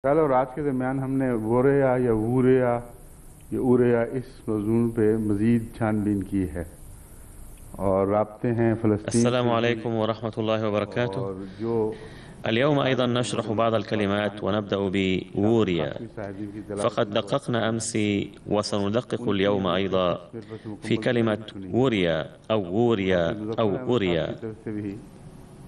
कल और आज के दरमियान हमने वोरेया या वूरेया या उरेया इस मौजूद पे मज़ीद छानबीन की है और राब्ते हैं फ़लस्तीन السلام से भी। عليكم ورحمة الله وبركاته. और जो اليوم أيضا मुताबिक نشرح بعض الكلمات ونبدأ بووريا. खासमी साहिबीन की तलाश فقد में دققنا أمس وسندقق उनकी اليوم हमने أيضا कोशिश मेरे पास في मुकम्मल तफसील كلمة सुनी ووريا أو और ووريا फिर मुज़फ़्फ़र أو अहमद साहब की أوريا، तरफ से भी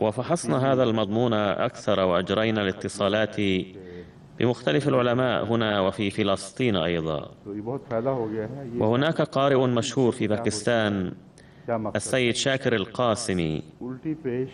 وفحصنا तफसीली هذا المضمون أكثر وأجرينا खतमात الاتصالات हैं उनके بمختلف मुख्तलिफ العلماء उलमा के هنا साथ। وفي فلسطين أيضا. तो ये बहुत फ़ायदा हो गया है ये जान وهناك के कि قارئ उल्टी مشهور पेश في क्या होती है, باكستان क्या मकसद है। السيد شاكر القاسمي उल्टी पेश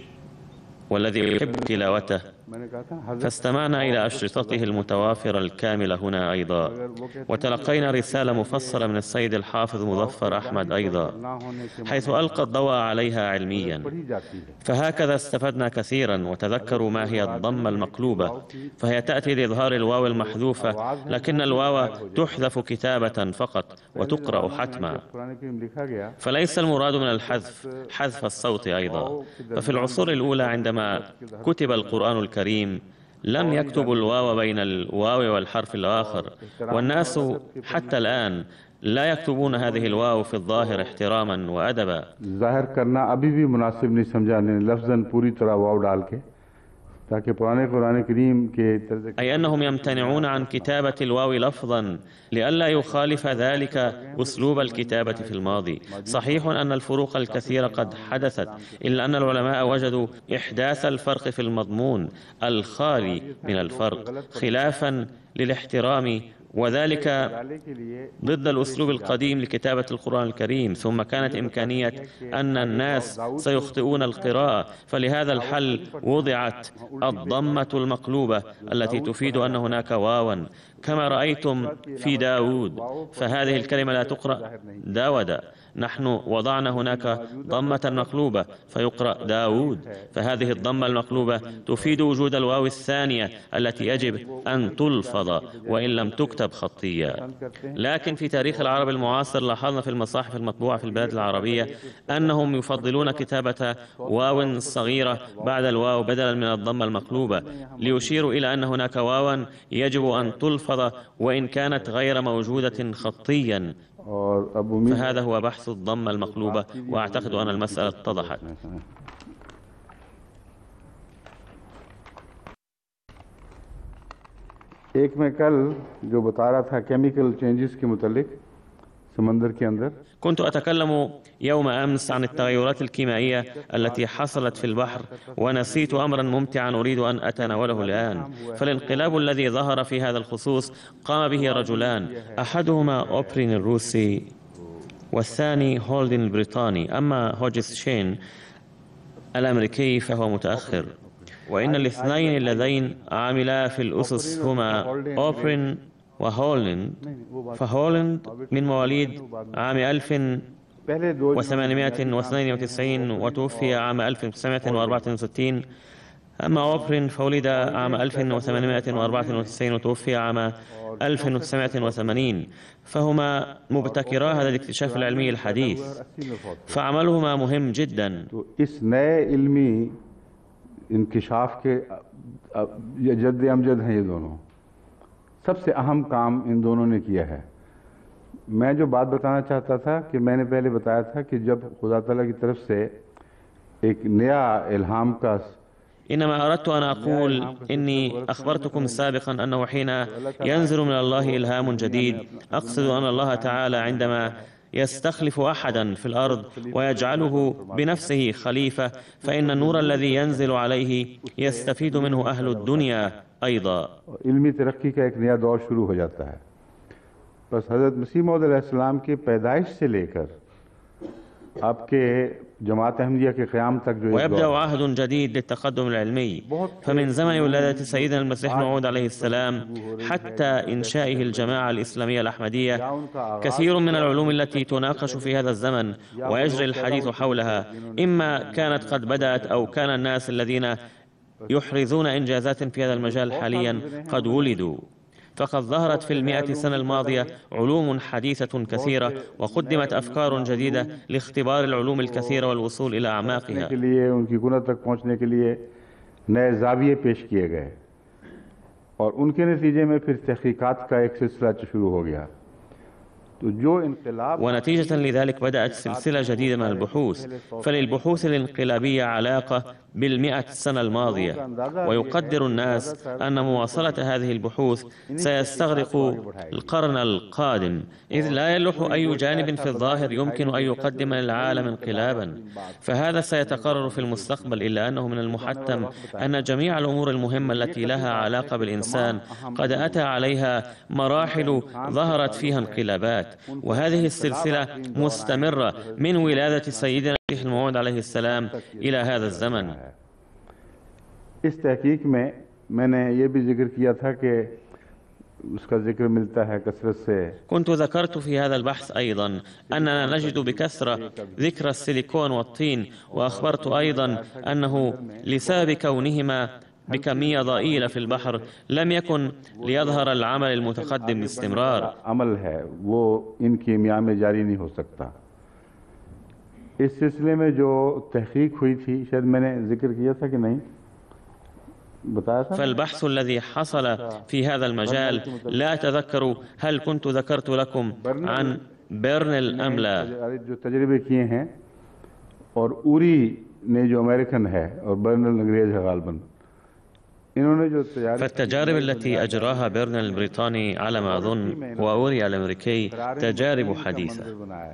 والذي يحب تلاوته، मैंने कहा था हज़फ فاستمعنا और إلى उसकी सज़ा أشرطته المتوافرة الكاملة هنا أيضا، मगर वो कहते हैं कि وتلقينا رسالة क्या مفصلة من السيد الحافظ वाव के مظفر أحمد ज़ाहिरी तौर पर أيضا، ना होने के حيث मामले ألقى में الضوء عليها मगर علميا. पढ़ी जाती है। فهكذا استفدنا كثيرا हज़फ وتذكروا से ما هي मुराद الضمة नहीं है कि المقلوبة، वाव की فهي تأتي لإظهار الواو जो المحذوفة، आवाज़ है لكن वो भी الواو गायब हो जाएगी। تحذف كتابة فقط पहले وتقرأ ज़मानों में حتما، जब कुरान करीम लिखा गया فليس المراد من तो उस الحذف حذف الصوت أيضا. वाव के ففي दरमियान العصور الأولى عندما हरफ كتب के القرآن दरमियान الكريم لم और नहीं يكتبوا डालनी الواو चाहिए بين الواو والحرف और الآخر، एहतराम और والناस अदब के पढ़ने حتى के الآن لا يكتبون लोगों هذه ने الواو في इसको الظاهر احتراما وأدبا، जाहिर करना अभी भी मुनासिब नहीं समझा ने लफ्ज़न पूरी तरह वाव डाल के ताकि पुराने कुरान करीम के तर्ज أي किताबत أنهم की बुनियाद يمتنعون عن तक ना हो। كتابة الواو لفظا لئلا يخالف बहुत से ذلك फर्क हैं वो أسلوب इसकी الكتابة जहाँ في इस الماضي. वक्त मौजूद हैं صحيح أن الفروق काफ़ी الكثيرة قد पैमानों में حدثت، इस्लाम के إلا फर्क أن हैं العلماء وجدوا लेकिन إحداث الفرق في المضمون الخالي सवाल ये था من कि लोग الفرق गलत पढ़ते हैं خلافا للاحترام، इसके وذلك इजाले के लिए ضد उल्टी पेश الأسلوب इजाज़त القديم لكتابة القرآن الكريم. ثم ये كانت बताती إمكانية है कि أن आगे वाव الناس दाऊद से उसको जो سيخطئون लिखा है القراءة، فلهذا दाऊद तो الحل नहीं पढ़ते وضعت वहाँ उल्टी पेश الضمة المقلوبة जो التي दाऊद تفيد पढ़ा أن जाता هناك है واوا كما उल्टी पेश के رأيتم बाद की في इलामत क्या है داود، वाव पढ़ी فهذه जाएगी الكلمة لا उसे تقرأ ज़ाहिर नहीं किया داود. जाएगा نحن وضعنا लेकिन هناك मौजूदा जो ضمة अरब مقلوبة فيقرأ तारीख داود، है فهذه الضمة अरब المقلوبة तराजीम और تفيد وجود الواو الثانية التي हैं يجب वो أن उल्टी पेश डालने تلفظ के बजाय وإن لم उसे تكتب خطية. पसंद करते हैं لكن في तो تاريخ गौर नहीं العرب करते المعاصر لاحظنا في المصاحف المطبوعة في और ये البلاد पता العربية लगे कि इब्तदा أنهم पढ़ते يفضلون वक्त كتابة सौत वाव واو को छोड़कर صغيرة वाव بعد पढ़ते الواو हैं بدلا من الضمة ये المقلوبة، तफसीलें यहाँ मौजूद ليشيروا हैं إلى أن هناك واوا يجب ये है أن تلفظ وإن كانت غير उल्टी موجودة पेश की خطيا. और अब उम्मीद है فهذا هو بحث الضمة जो المقلوبة، बात कीजिए वो وأعتقد أن उल्टी المسألة पेश की اتضحت. रोशनी में एक मैं कल जो बता रहा था केमिकल चेंजेस के मुतालिक समंदर के अंदर كنت أتكلم يوم أمس عن التغيرات الكيميائية التي حصلت في البحر، ونسيت أمرا ممتعا أريد أن أتناوله الآن. فالانقلاب الذي ظهر في هذا الخصوص قام به رجلان، أحدهما أوبرين الروسي والثاني هولدن البريطاني، أما هوجس شين الأمريكي فهو متأخر. وإن الاثنين اللذين عملا في الأسس هما أوبرين وهولند. فهولند من مواليد عام पहले दो जिन्होंने बुनियादी काम किए हैं वो 1892 وتوفي عام 1964، أما أوبرين فولد عام 1894 وتوفي عام 1980، فهما مبتكرا هذا الاكتشاف العلمي الحديث، 1980 में फौत हुए فعملهما مهم جدا. तो इस नए इल्मी इंकिशाफ के ये जद्द अमजद हैं ये दोनों सबसे अहम काम इन दोनों ने किया है। मैं जो बात बताना चाहता था कि मैंने पहले बताया था कि जब खुदा ताला की तरफ से एक नया इल्हाम का إنما أردت أن أقول إني أخبرتكم سابقا أنه حين ينزل من الله إلهام جديد، أقصد أن الله تعالى عندما يستخلف أحدا في الأرض ويجعله بنفسه خليفة، فإن النور الذي ينزل عليه يستفيد منه أهل الدنيا أيضا. इल्मी तरक्की का एक नया दौर शुरू हो जाता है। बस हज़रत मसीह मौद अलैहिस्सलाम की पैदाइश से लेकर आपके जमात अहमदिया के क़याम तक जो एक ويبدأ दौर है عهد جديد للتقدم العلمي، فمن زمن ولادة سيدنا المسيح موعود عليه السلام حتى إنشائه الجماعة الإسلامية الأحمدية كثير من العلوم التي تناقش في هذا الزمن ويجري الحديث حولها إما كانت قد بدأت أو كان الناس الذين يحرزون إنجازات في هذا المجال حاليا قد ولدوا. فقد ظهرت في 100 سنة الماضية علوم حديثة كثيرة، وقدمت أفكار جديدة لاختبار العلوم الكثيرة والوصول إلى أعماقها. के लिए उनकी गुना तक पहुंचने के लिए नए जाविये पेश किए गए। और उनके नतीजे में फिर तहकीकात का एक सिलसिला शुरू हो गया। तो जो इनकलाब ونتيجة لذلك بدأت سلسلة جديدة من البحوث. فللبحوث الانقلابية علاقة بالمئة سنة الماضية، ويقدر الناس أن مواصلة هذه البحوث سيستغرق القرن القادم، إذ لا يلوح أي جانب في الظاهر يمكن أن يقدم للعالم انقلابا، فهذا سيتقرر في المستقبل. إلا أنه من المحتم أن جميع الأمور المهمة التي لها علاقة بالإنسان قد أتى عليها مراحل ظهرت فيها انقلابات، وهذه السلسلة مستمرة من ولادة سيدنا المسيح الموعود عليه السلام إلى هذا الزمن. इस तहकीक में मैंने ये भी जिक्र किया था कि उसका जिक्र मिलता है कसरत से। كنت ذكرت في هذا البحث أيضا أننا نجد بكثرة ذكر السيليكون والطين، وأخبرت أيضا أنه لسبب كونهما بكمية ضئيلة في البحر لم يكن ليظهر العمل المتقدم باستمرار. अमल है वो इन कीमिया में जारी नहीं हो सकता। इस सिलसिले में जो तहकीक हुई थी, शायद मैंने जिक्र किया था कि नहीं बताया था। فالبحث الذي حصل في هذا المجال لا أتذكر هل كنت ذكرت لكم عن بيرنل أم لا. जो तजर्बे किए हैं और उरी ने जो अमेरिकन है और बर्नल अंग्रेज है गालबन, فالتجارب التي أجراها بيرنل البريطاني على ما أظن وأوري الأمريكي تجارب حديثة،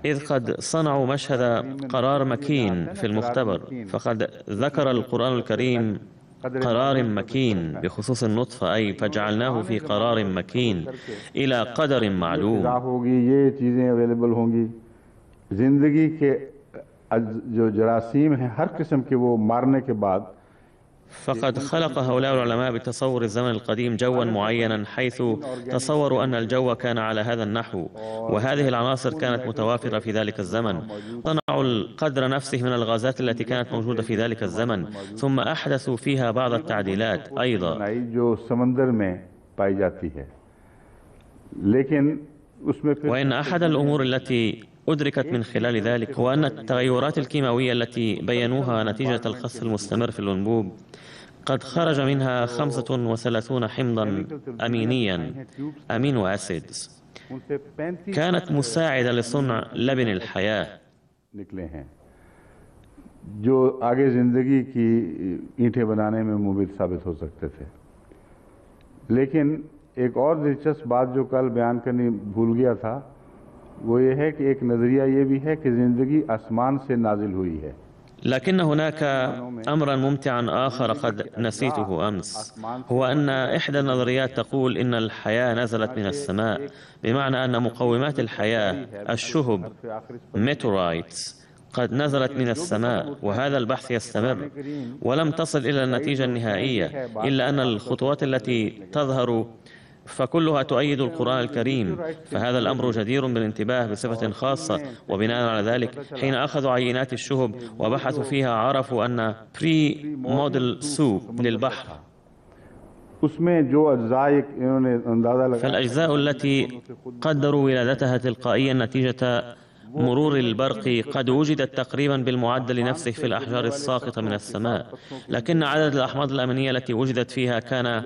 إذ قد صنعوا مشهد قرار مكين في المختبر. فقد ذكر القرآن الكريم قرار مكين بخصوص النطفة، أي فجعلناه في قرار مكين إلى قدر معلوم. ये चीज़ें अवेलेबल होंगी, जिंदगी के जो जरासीम हैं हर किस्म के वो मारने के बाद। فقد خلق هؤلاء العلماء بتصور الزمن القديم جوا معينا، حيث تصوروا أن الجو كان على هذا النحو، وهذه العناصر كانت متوافرة في ذلك الزمن. صنعوا القدر نفسه من الغازات التي كانت موجودة في ذلك الزمن، ثم أحدثوا فيها بعض التعديلات أيضا. وإن أحد الأمور التي أدركت من خلال ذلك هو أن التغيرات الكيماوية التي بينوها نتيجة الخص المستمر في الأنبوب قد خرج منها 35 حمضا أمينيا أمينو أسيدز كانت مساعدة لصنع لبن الحياة. जो आगे जिंदगी की ईंटें बनाने में मुफीद साबित हो सकते थे। लेकिन एक और दिलचस्प बात जो कल बयान करनी भूल गया था, वो ये है कि एक नजरिया ये भी है कि जिंदगी आसमान से नाजिल हुई है। لكن هناك أمرا ممتعا آخر قد نسيته أمس، هو أن إحدى النظريات تقول إن الحياة نزلت من السماء، بمعنى أن مقومات الحياة الشهب ميتورايتس قد نزلت من السماء. وهذا البحث يستمر ولم تصل إلى النتيجة النهائية، إلا أن الخطوات التي تظهر فكلها تؤيد القرآن الكريم، فهذا الأمر جدير بالانتباه بصفة خاصة. وبناء على ذلك حين أخذوا عينات الشهب وبحثوا فيها عرفوا أن بري موديل سوب للبحر، فالأجزاء التي قدروا ولادتها تلقائيا نتيجة مرور البرق قد وجدت تقريبا بالمعدل نفسه في الأحجار الساقطة من السماء، لكن عدد الأحماض الأمينية التي وجدت فيها كان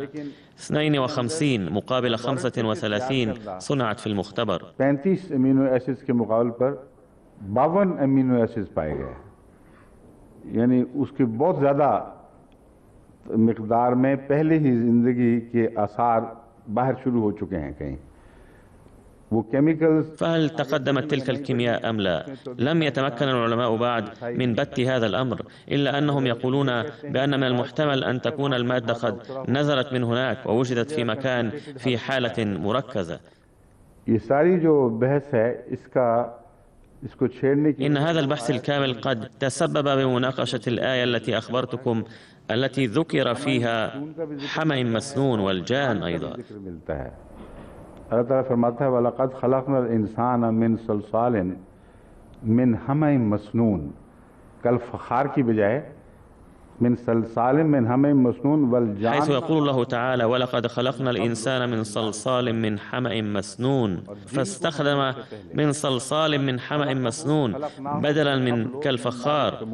52 مقابل 35 صنعت في المختبر. 35 अमीनो एसिड्स के मुकाबले पर 52 अमीनो एसिड्स पाए गए, यानी उसके बहुत ज़्यादा मिकदार में पहले ही जिंदगी के आसार बाहर शुरू हो चुके हैं कहीं। فهل تقدمت تلك الكيمياء أم لا؟ لم يتمكن العلماء بعد من بت هذا الأمر، إلا أنهم يقولون بأن من المحتمل أن تكون المادة قد نزلت من هناك ووجدت في مكان في حالة مركزة. إن هذا البحث الكامل قد تسبب بمناقشة الآية التي أخبرتكم، التي ذكر فيها حمأ مسنون والجان أيضا. अल्लाह ताला फरमाता है वलक़द ख़लक़नल इंसान मिन सलसालिन मिन हमिम मसनून, कल फ़खार की बजाय मिन सलसालिन मिन हमिम मसनून वल जान, حيث يقول الله تعالى ولقد خلقنا الإنسان من صلصال من حمأ مسنون، فاستخدم من صلصال من حمأ مسنون بدلا من كالفخار.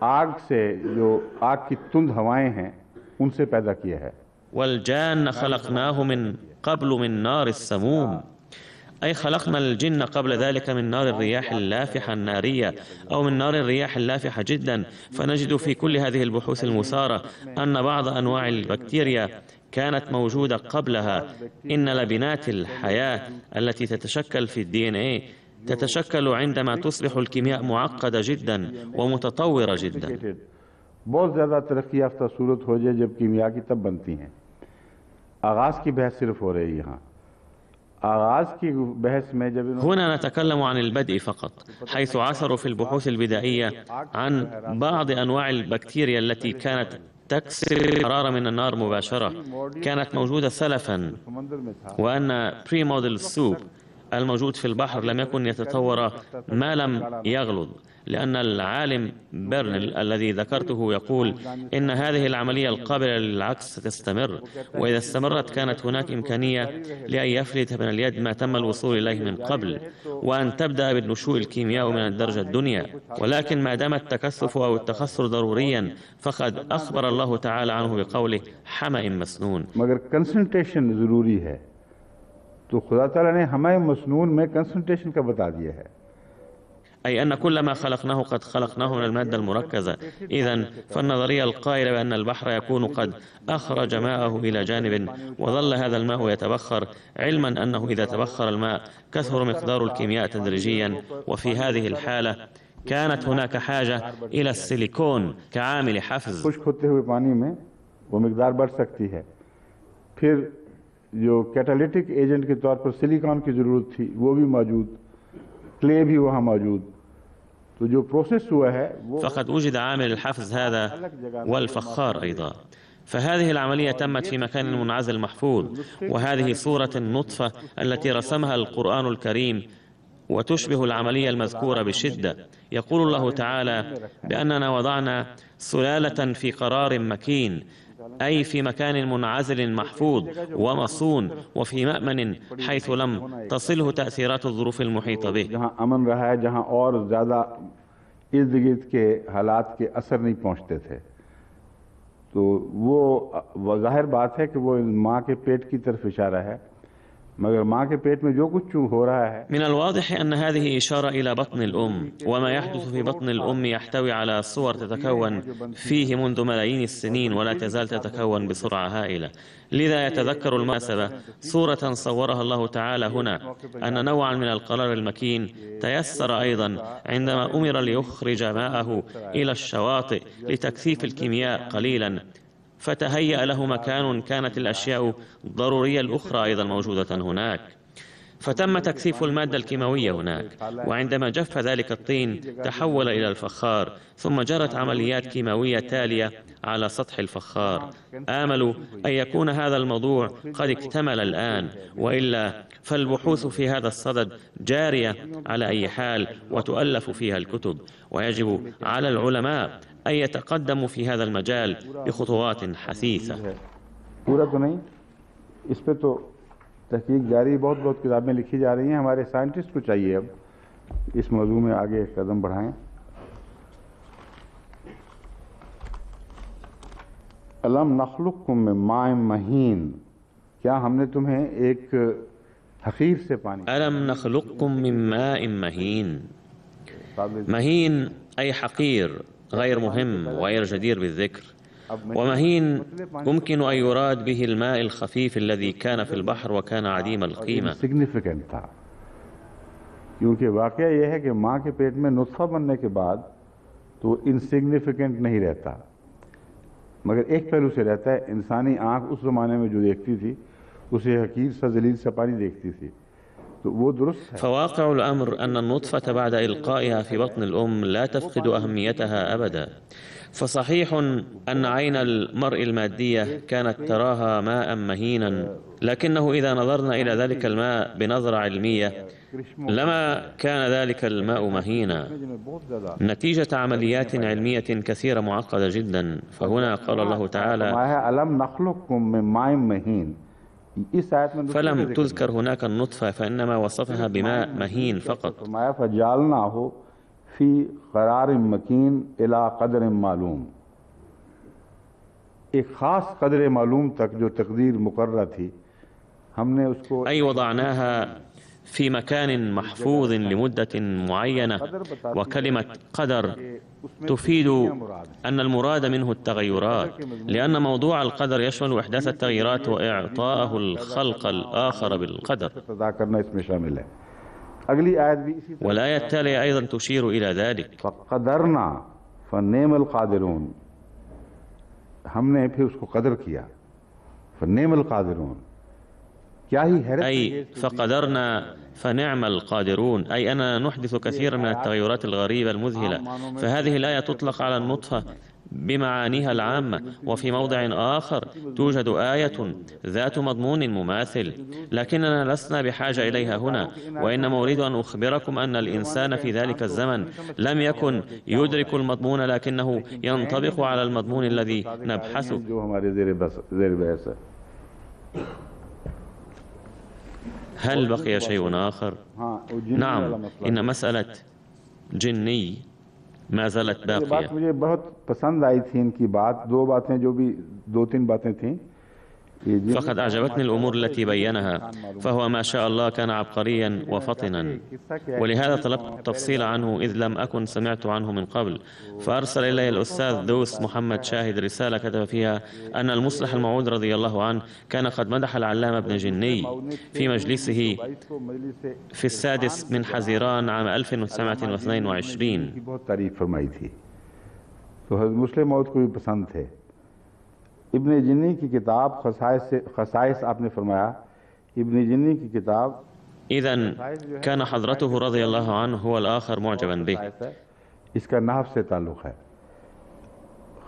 आग से जो आग की तुंद हवाएं हैं उनसे पैदा किया है। والجان خلقناه من قبل من نار السموم، أي خلقنا الجن قبل ذلك من نار الرياح اللافحة النارية أو من نار الرياح اللافحة جدا. فنجد في كل هذه البحوث المثارة أن بعض أنواع البكتيريا كانت موجودة قبلها. إن لبنات الحياة التي تتشكل في الDNA تتشكل عندما تصبح الكيمياء معقدة جدا ومتطورة جدا. बहुत ज़्यादा तरक्की याफ्ता सूरत हो जाए जब कीमिया की तब बनती हैं। आगाज़ की बहस सिर्फ हो रही है यहाँ। आगाज़ की बहस में जब هنا نتكلم عن البدء فقط، حيث عثروا في البحوث البدائية عن بعض أنواع البكتيريا التي كانت تكسر الحرارة من النار مباشرة، كانت موجودة سلفا، وأن بري موديل سوب الموجود في البحر لم يكن يتطور ما لم يغلظ، لأن العالم بيرنل الذي ذكرته يقول إن هذه العملية القابلة للعكس ستستمر، وإذا استمرت كانت هناك إمكانية لأن يفلت من اليد ما تم الوصول إليه من قبل، وأن تبدأ بالنشوء الكيمياء من الدرجة الدنيا. ولكن ما دام التكثف أو التخثر ضروريا فقد أخبر الله تعالى عنه بقوله حمأ مسنون. मगर कंसंट्रेशन ज़रूरी है, तो खुदा ताला ने हमें मसनून में कंसंट्रेशन का बता दिया है। أي أن كل ما خلقناه قد خلقناه من المادة المركزة. إذن فالنظرية القائلة بأن البحر يكون قد أخرج ماءه إلى جانب وظل هذا الماء يتبخر، علما أنه إذا تبخر الماء كثر مقدار الكيمياء تدريجيا، وفي هذه الحالة كانت هناك حاجة إلى السيليكون كعامل حفز. खुश्क होते हुए पानी में वो मिकदार बढ़ सकती है। फिर जो कैटालिटिक एजेंट के तौर पर सिलिकॉन की ज़रूरत थी वो भी मौजूद, क्ले भी वहाँ मौजूद। तो जो प्रोसेस हुआ है वो فقد وجد عامل الحفز هذا والفخار أيضا. فهذه العملية تمت في مكان منعزل محفوظ، وهذه صورة النطفة التي رسمها القرآن الكريم وتشبه العملية المذكورة بشدة. يقول الله تعالى بأننا وضعنا سلالة في قرار مكين، أي في مكان منعزل محفوظ ومصون وفي مأمن حيث لم تصله تأثيرات الظروف المحيطة به. जहाँ अमन रहा है, जहाँ और ज़्यादा इर्द गिर्द के हालात के असर नहीं पहुँचते थे, तो वो ज़ाहिर बात है कि वो माँ के पेट की तरफ इशारा है। मगर माँ के पेट में जो कुछ हो रहा है من الواضح أن هذه إشارة إلى بطن الأم، وما يحدث في بطن الأم يحتوي على صور تتكون فيه منذ ملايين السنين ولا تزال تتكون بسرعة هائلة. لذا يتذكر المناسبة صورة صورها الله تعالى هنا، أن نوعا من القرار المكين تيسر أيضا عندما أمر ليخرج ماءه إلى الشواطئ لتكثيف الكيمياء قليلا، فتهيأ له مكان كانت الأشياء الضرورية الأخرى أيضا موجودة هناك، فتم تكثيف المادة الكيماوية هناك. وعندما جف ذلك الطين تحول إلى الفخار، ثم جرت عمليات كيماوية تالية على سطح الفخار. آملوا أن يكون هذا الموضوع قد اكتمل الآن، وإلا فالبحوث في هذا الصدد جارية على أي حال وتؤلف فيها الكتب، ويجب على العلماء أن يتقدموا في هذا المجال بخطوات حثيثة. पूरा तो नहीं, इस पे तो तहकीक जारी, बहुत बहुत किताबें लिखी जा रही हैं। हमारे साइंटिस्ट को चाहिए अब इस मौजू में आगे कदम बढ़ाएं। अलम नखलुकुम मिन माइन महीन, क्या हमने तुम्हें एक हकीर से पानी। ألم نخلقكم من ماء مهين. مهين أي حقير، غير مهم وغير جدير بالذكر. ومهين ممكن أن يراد به الماء الخفيف الذي كان في البحر وكان عديم القيمة. सिग्निफिकेंट था, क्योंकि वाकया यह है कि माँ के पेट में नुत्फा बनने के बाद तो इनसिग्निफिकेंट नहीं रहता, मगर एक पहलू से रहता है। इंसानी आंख उस ज़माने में जो देखती थी उसे हकीर सा जलील सा पानी देखती थी, तो वो दुरुस्त है। فواقع الأمر أن النطفة بعد إلقائها في بطن الأم لا تفقد أهميتها أبدا. فصحيح أن عين المرء المادية كانت تراها ماء مهينا، لكنه إذا نظرنا إلى ذلك الماء بنظرة علمية لما كان ذلك الماء مهينا نتيجة عمليات علمية كثيرة معقدة جدا. فهنا قال الله تعالى ألم نخلقكم من ماء مهين، فلم تذكر هناك النطفة، فإنما وصفها بماء مهين فقط. فجعلناه في قرار مكين إلى قدر معلوم، एक खास कदर मालूम तक जो तकदीर मुकर्रर थी हमने उसको أي وضعناها في مكان محفوظ لمدة معينة. وكلمة قدر تفيد أن المراد منه التغيرات، لأن موضوع القدر يشمل إحداث التغييرات وإعطاءه الخلق الآخر بالقدر. والآية التالية أيضا تشير إلى ذلك. فقدرنا فنعم القادرون، हमने फिर उसको कदर किया फन्नेम القادرون क्या ही हैरत أي فقدرنا فنعم القادرون، أي أننا نحدث كثيرا من التغيرات الغريبة المذهلة. فهذه الآية تطلق على النطفة بمعانيها العامة، وفي موضع آخر توجد آية ذات مضمون مماثل، لكننا لسنا بحاجة إليها هنا، وإنما أريد أن أخبركم أن الإنسان في ذلك الزمن لم يكن يدرك المضمون، لكنه ينطبق على المضمون الذي نبحثه. هل بقي شيء آخر؟ نعم، إن مسألة جني ما زالت باقية. मुझे बहुत पसंद आई थी इनकी बात, दो तीन बातें थीं। فقد أعجبتني الأمور التي بينها، فهو ما شاء الله كان عبقريا وفطنا، ولهذا طلبت التفصيل عنه إذ لم أكن سمعت عنه من قبل. فأرسل إلي الأستاذ دوس محمد شاهد رسالة كتب فيها أن المصلح الموعود رضي الله عنه كان قد مدح العلامة ابن جني في مجلسه في 6 من حزيران عام 1922. इब्न जिन्नी की किताब खसाइस आपने फरमाया, इब्न जिन्नी की किताब إذن كان حضرته رضي الله عنه هو الآخر معجبا به. इसका नहव से ताल्लुक़ है।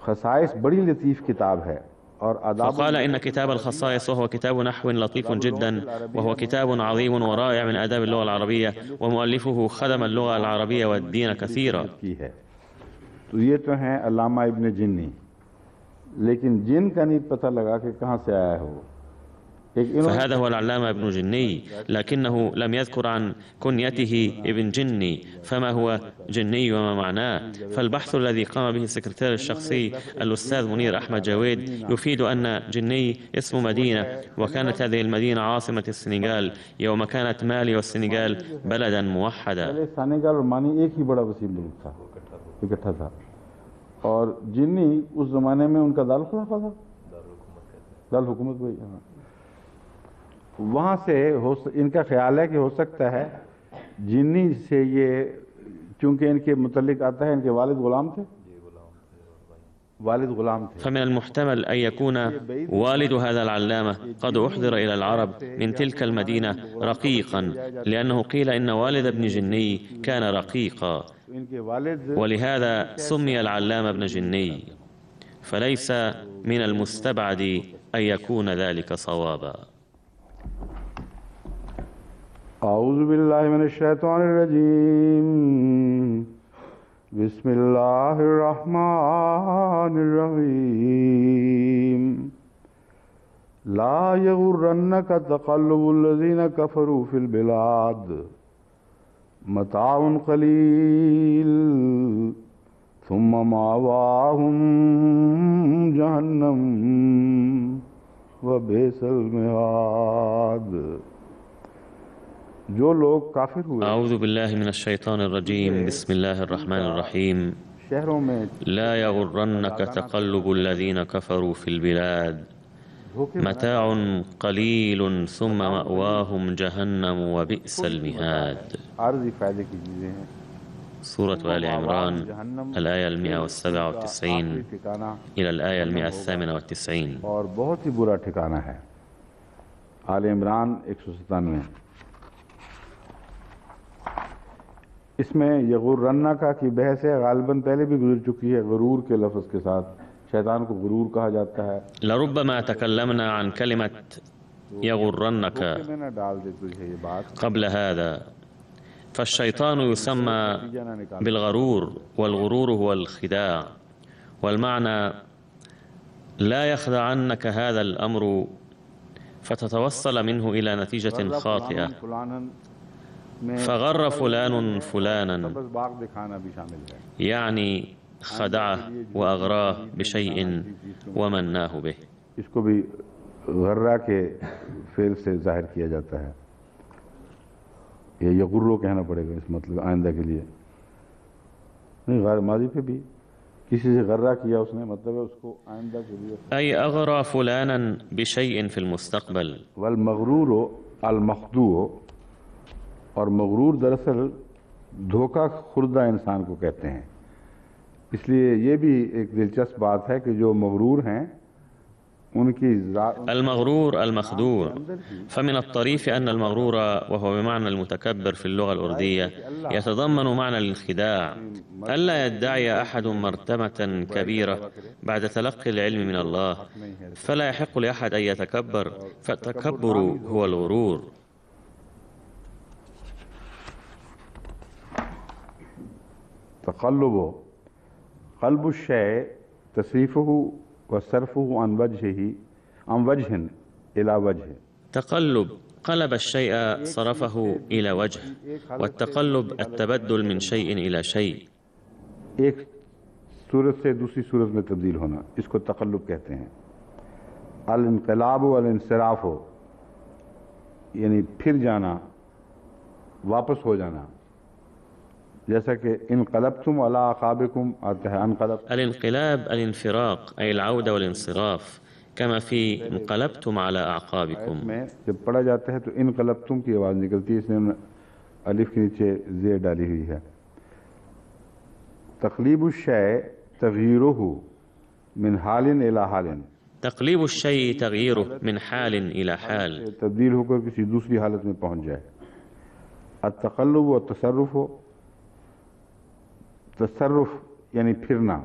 खसाइस बड़ी लतीफ़ किताब है और आदाब। فقال إن كتاب الخصائص وهو كتاب نحو لطيف جدا، وهو كتاب عظيم ورائع من آداب اللغة العربية، ومؤلفه خدم اللغة العربية والدين كثيرا. तो ये तो हैं अल्लामा इब्न जिन्नी, लेकिन जिन का नहीं पता लगा कि कहाँ से आया हो। فهذا هو العلامة ابن جني، لكنه لم يذكر عن كنيته ابن جني، فما هو جني وما معناه؟ فالبحث الذي قام به السكرتير الشخصي الأستاذ منير أحمد جويد يفيد أن جني اسم مدينة، وكانت هذه المدينة عاصمة السنغال يوم كانت مالي والسنغال بلدا موحدا. और जिन्नी उस जमाने में उनका दाल खुलाफा था, दाल हुकूमत भाई। वहाँ से इनका ख्याल है कि हो सकता है जिन्नी से ये, चूंकि इनके मुतल्लिक आता है इनके वालिद गुलाम थे। فمن المحتمل أن يكون والد هذا العلامة قد أحضر إلى العرب من تلك المدينة رقيقا، لأنه قيل إن والد ابن جني كان رقيقا، ولهذا سمي العلامة ابن جني، فليس من المستبعد أن يكون ذلك صوابا. أعوذ بالله من الشيطان الرجيم. بسم الله الرحمن الرحيم. لا يغرنك تقلب الذين كفروا في البلاد متاع قليل ثم مأواهم جهنم وبئس المهاد. जो लोग काफिर हुए। أعوذ بالله من الشيطان الرجيم. بسم الله الرحمن الرحيم. لا يغرنك تقلب الذين كفروا في البلاد متاع قليل ثم مأواهم جهنم وبئس المهاد. سورة آل عمران الآية 197 إلى الآية 198. और बहुत ही बुरा ठिकाना है। आल इमरान 197। इसमें यगुर्रन्ना का की बहस है, गालिबन पहले भी गुजर चुकी है। गरूर के लफ्ज़ के साथ शैतान को गुरूर कहा जाता है। لربما تكلمنا عن كلمة يغرنك قبل هذا. فالشيطان يسمى بالغرور، والغرور هو الخداع، والمعنى لا يخدعنك هذا الأمر فتتوصل منه إلى نتيجة خاطئة. فغر فلان فلانا، يعني خدعه وأغراه بشيء ومناه به. इसको भी गर्रा के फेल से जाहिर किया जाता है, ये गुर्रो कहना पड़ेगा इस मतलब आइंदा के लिए नहीं, गैर माजी पे भी किसी से गर्रा किया उसने, मतलब है उसको आइंदा के लिए। أي أغرى فلانا بشيء في المستقبल. वल मगरूर अल मखदू, और मगरूर दरअसल धोखा खुर्दा इंसान को कहते हैं। इसलिए ये भी एक दिलचस्प बात है कि जो मगरूर हैं उनकी المغرور المخدوع. فمن الطريف أن المغرور وهو بمعنى المتكبر في اللغة الأردية يتضمن معنى الانخداع. ألا يدعي أحد مرتبة كبيرة بعد تلقي العلم من الله، فلا يحق لأحد أن يتكبر، فالتكبر هو الغرور. तक़ल्लुब क़ल्ब الشيء तसरीफ़ुहु व सर्फ़ुहु अन वजहिन इला वजह। تقلب قلب الشيء صرفه إلى وجه، والتقلب التبدل من شيء إلى شيء. एक सूरत से दूसरी सूरत में तब्दील होना, इसको तक़ल्लुब कहते हैं। अल इनक़लाब वल इंसिराफ़, यानी फिर जाना, वापस हो जाना, जैसा कि इनक़लबतुम अला अक़ाबिकुम आता है अनक़लब। الانقلاب الانفراق أي العودة والانصراف، كما في انقلبتم على أعقابكم. में जब पढ़ा जाता है तो इनक़लबतुम की आवाज़ निकलती है, इसने अलिफ के नीचे ज़ेर डाली हुई है। तक़लीबुश शै तग़यीरुहु मिन हालिन इला हालिन, تقليب الشيء تغييره من حال إلى حال. तब्दील होकर किसी दूसरी हालत में पहुंच जाए। अत-तक़ल्लुब व तसर्रुफ़, तसर्रुफ़ यानी फिरना,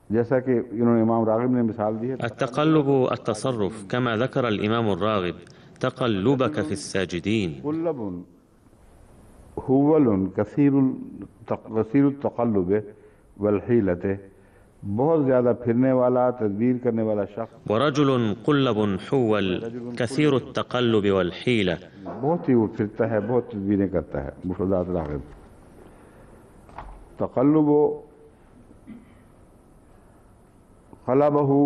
जैसा कि इन्होंने इमाम राग़िब ने मिसाल दी है। التقلب التصرف كما ذكر الإمام الراغب تقلبك في الساجدين. कुल्लबुन हुवलुन कसीरुल तक़ल्लुब वल हीलते, बहुत ज़्यादा फिरने वाला, तदबीर करने वाला शख्स। ورجل قلب حول كثير التقلب والحيلة. बहुत ही वो फिरता है, बहुत तदबीरें करता है। मुफ़रदात राग़िब। तक़ल्लुब क़लबहु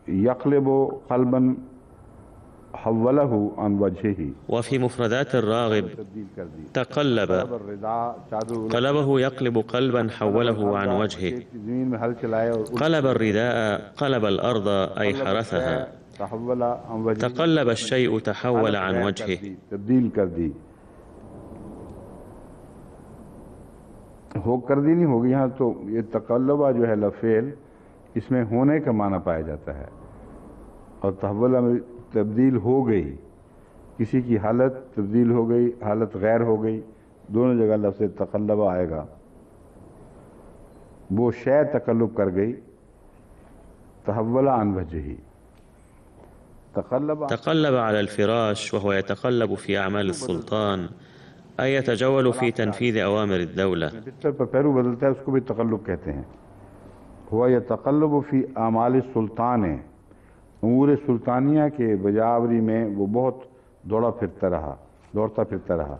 यक़लिबु क़ल्बन हव्वलहु अन वजहिही। وفي مفردات الراغب تقلب قلبه يقلب قلبا حوله عن وجهه. قلب الرداء قلب الأرض أي حرثها. تقلب الشيء تحول عن وجهه. तब्दील कर दी, हो कर दी नहीं होगी यहाँ तो। ये तक़ल्लुबा जो है लफ़ेल, इसमें होने का माना पाया जाता है, और तहव्वला में तब्दील हो गई, किसी की हालत तब्दील हो गई, हालत गैर हो गई, दोनों जगह लफ्ज़ तक़ल्लुब आएगा। वो शय तक़ल्लुब कर गई, तहव्वला अन वजही। تقلب على الفراش وهو يتقلب في أعمال السلطان، أي يتجول في تنفيذ أوامر الدولة. बिस्तर पर पैरू बदलता है, उसको भी तक़ल्लुब कहते हैं। हुआ यह तक़ल्लुब फ़ी आमाल सुल्तान है, उमूर सुल्तानिया के बजावरी में वो बहुत दौड़ता फिरता रहा।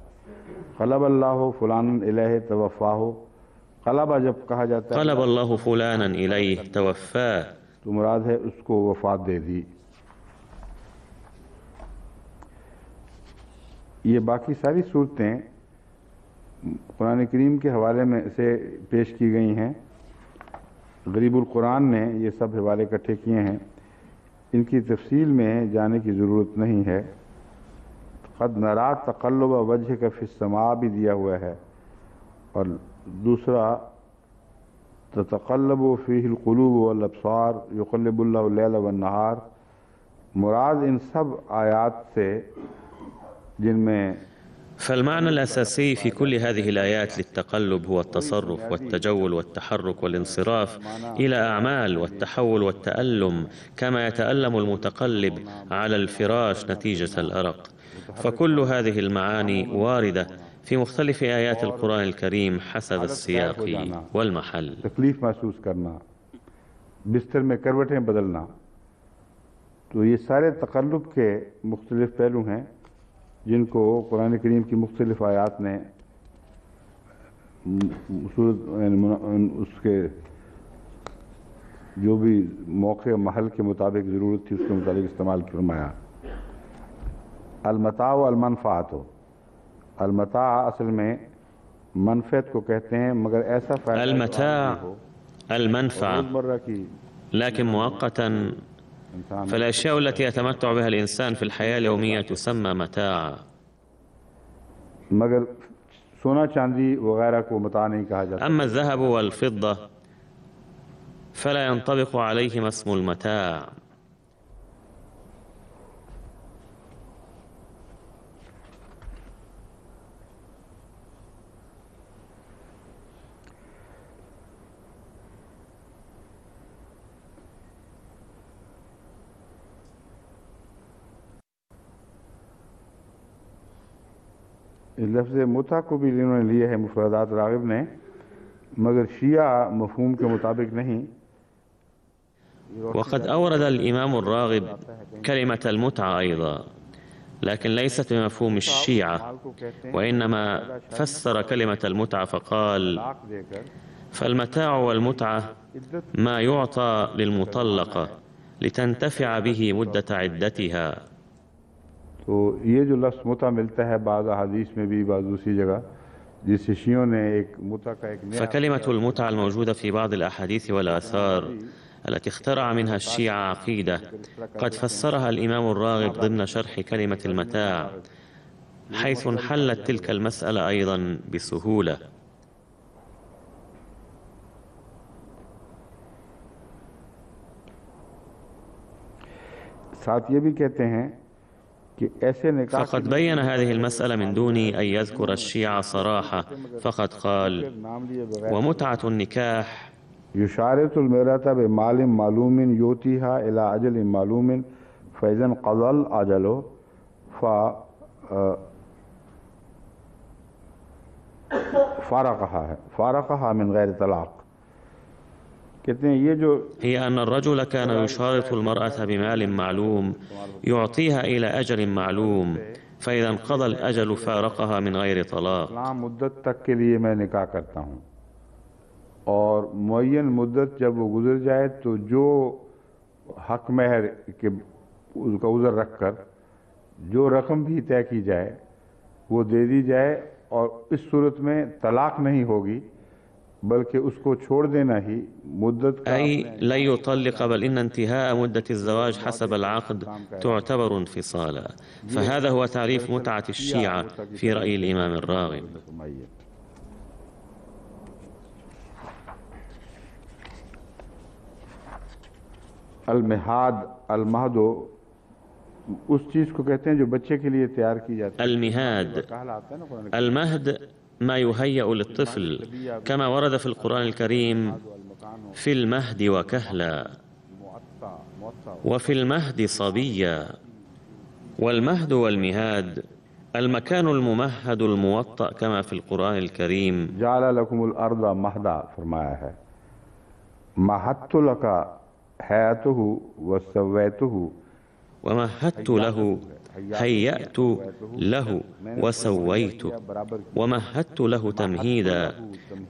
क़लब अल्लाह फ़ुलान इलैहि तवफ़्फ़ाहु, क़लबा जब कहा जाता है قلب الله فلانا إليه توفاه، तो मुराद है उसको वफ़ात दे दी। ये बाकी सारी सूरतें कुरान करीम के हवाले में से पेश की गई हैं। गरीबुल कुरान ने ये सब हवाले इकट्ठे किए हैं, इनकी तफसील में जाने की ज़रूरत नहीं है। क़द नरा तक़ल्लुब वजहिक फ़िस्समा भी दिया हुआ है, और दूसरा ततक़ल्लबु फ़ीहिल क़ुलूब वल अब्सार युक़ल्लिबुल्लाहु लैल वन नहार। मुराद इन सब आयात से जिनमें فالمعنى الأساسي في كل هذه الآيات للتقلب هو التصرف والتجول والتحرك والانصراف إلى أعمال والتحول والتألم، كما يتألم المتقلب على الفراش نتيجة الأرق. فكل هذه المعاني واردة في مختلف آيات القرآن الكريم حسب السياق والمحل. तकलीफ महसूस करना, बिस्तर में करवटें बदलना, तो ये सारे तक़ल्लुब के मुख्तलिफ पहलू हैं जिनको कुरान करीम की मुख्तलिफ आयात ने उसके जो भी मौके महल के मुताबिक ज़रूरत थी उसके मुताबिक इस्तेमाल फरमाया। अलमता व अलमनफ़ात हो, अलमता असल में मनफ़त को कहते हैं, मगर ऐसा फ़ायदा المتاع المنفعة रोज़मर्रा की لكن مؤقتا، فالأشياء التي يتمتع بها الإنسان في الحياة اليومية تسمى متاعا. मगर सोना चांदी वगैरह को मता नहीं कहा जाता। أما الذهب والفضة فلا ينطبق عليهما اسم المتاع. लफ्ज़ मुता को भी इन्होंने लिया है मुफरदात राग़िब ने, मगर शिया मफ़हूम के मुताबिक नहीं। وقد أورد الإمام الراغب كلمة المتعة أيضا، لكن ليست بمفهوم الشيعة، وإنما فسر كلمة المتعة فقال: فالمتاع والمتعة ما يعطى للمطلقة لتنتفع به مدة عدتها. तो ये जो लफ्ज़ मुता मिलता है बाज़ हदीस में भी, बाज़ दूसरी जगह, जिससे शियों ने एक मुता का एक नया فكلمة المتعة الموجودة في بعض الأحاديث والآثار التي اخترع منها الشيعة عقيدة قد فسرها الإمام الراغب ضمن شرح كلمة المتاع، حيث انحلت تلك المسألة أيضا بسهولة. साथ ये भी कहते हैं कि ऐसे निकाह فقد بين هذه المسألة من دون أن يذكر الشيعة صراحة، فقد قال: ومتعة النكاح युशारतुल मिरता बिमालिम मालूमिन योतीहा इला अजलिन मालूमिन फैज़न क़ज़ल अजलो फ़ारक़हा मिन गैर तलाक़। कहते हैं ये जो هي أن الرجل كان يشارط المرأة بمال معلوم يعطيها إلى أجل معلوم، فإذا انقضى الأجل فارقها من غير طلاق. इस्लाम मुद्दत तक के लिए मैं निकाह करता हूँ, और मुअय्यन मुद्दत जब वो गुजर जाए तो जो हक महर के उसका उज़र रख कर जो रकम भी तय की जाए वो दे दी जाए, और इस सूरत में तलाक नहीं होगी बल्कि उसको छोड़ देना ही मुद्दत का أي لا يطلق، بل إن انتهاء مدة الزواج حسب العقد تعتبر انفصالا. فهذا هو تعريف متعة الشيعة في رأي الإمام الراغب. अलमिहाद अलमहदो उस चीज़ को कहते हैं जो बच्चे के लिए तैयार की जाती है। المهاد المهد ما يهيأ للطفل، كما ورد في القرآن الكريم: في المهد وكهلا، وفي المهد صبيا. والمهد والمهاد المكان الممهد الموطأ كما في القرآن الكريم: जाला लकुमुल अर्दा महदा फरमाया है। महत्तु लका हैतुहु वसवैतुहु, ومهدت له هيأت له وسويت، ومهدت له تمهيدا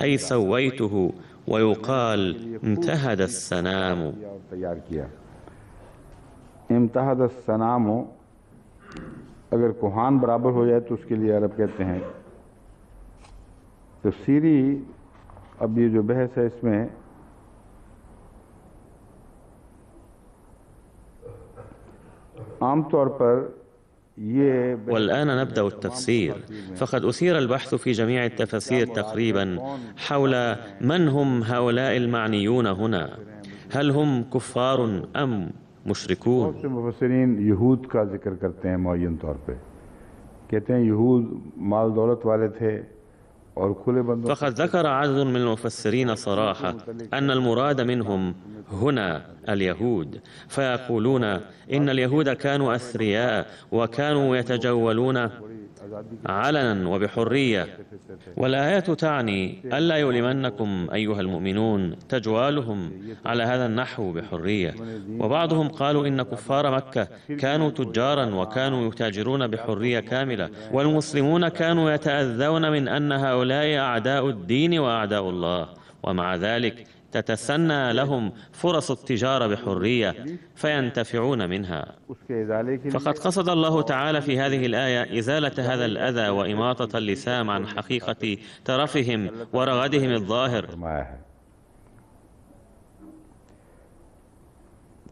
أي سويته، ويقال امتهد السنام. तैयार किया। इम्तहद सनामो, अगर कुहान बराबर हो जाए तो उसके लिए अरब कहते हैं। तफसीरी अब ये जो बहस है इसमें आम तौर पर والآن نبدأ التفسير. فقد أثير البحث في جميع التفاسير تقريبا حول من هم هؤلاء المعنيون هنا، هل هم كفار أم مشركون؟ बहुत से मुफस्सिरीन यहूद का जिक्र करते हैं मुअय्यन तौर पे, कहते हैं यहूद माल दौलत वाले थे और खुले बंदों। فقد ذكر عدد من المفسرين صراحة أن المراد منهم هنا اليهود، فيقولون إن اليهود كانوا أثرياء وكانوا يتجولون علنا وبحرية، والآيات تعني ألا يؤلمنكم أيها المؤمنون تجوالهم على هذا النحو بحرية. وبعضهم قالوا إن كفار مكة كانوا تجارا وكانوا يتاجرون بحرية كاملة، والمسلمون كانوا يتأذون من أن هؤلاء هؤلاء أعداء الدين وأعداء الله، ومع ذلك تتسنى لهم فرص التجارة بحرية فينتفعون منها. فقد قصد الله تعالى في هذه الآية إزالة هذا الأذى وإماطة اللسام عن حقيقة ترفهم ورغدهم الظاهر.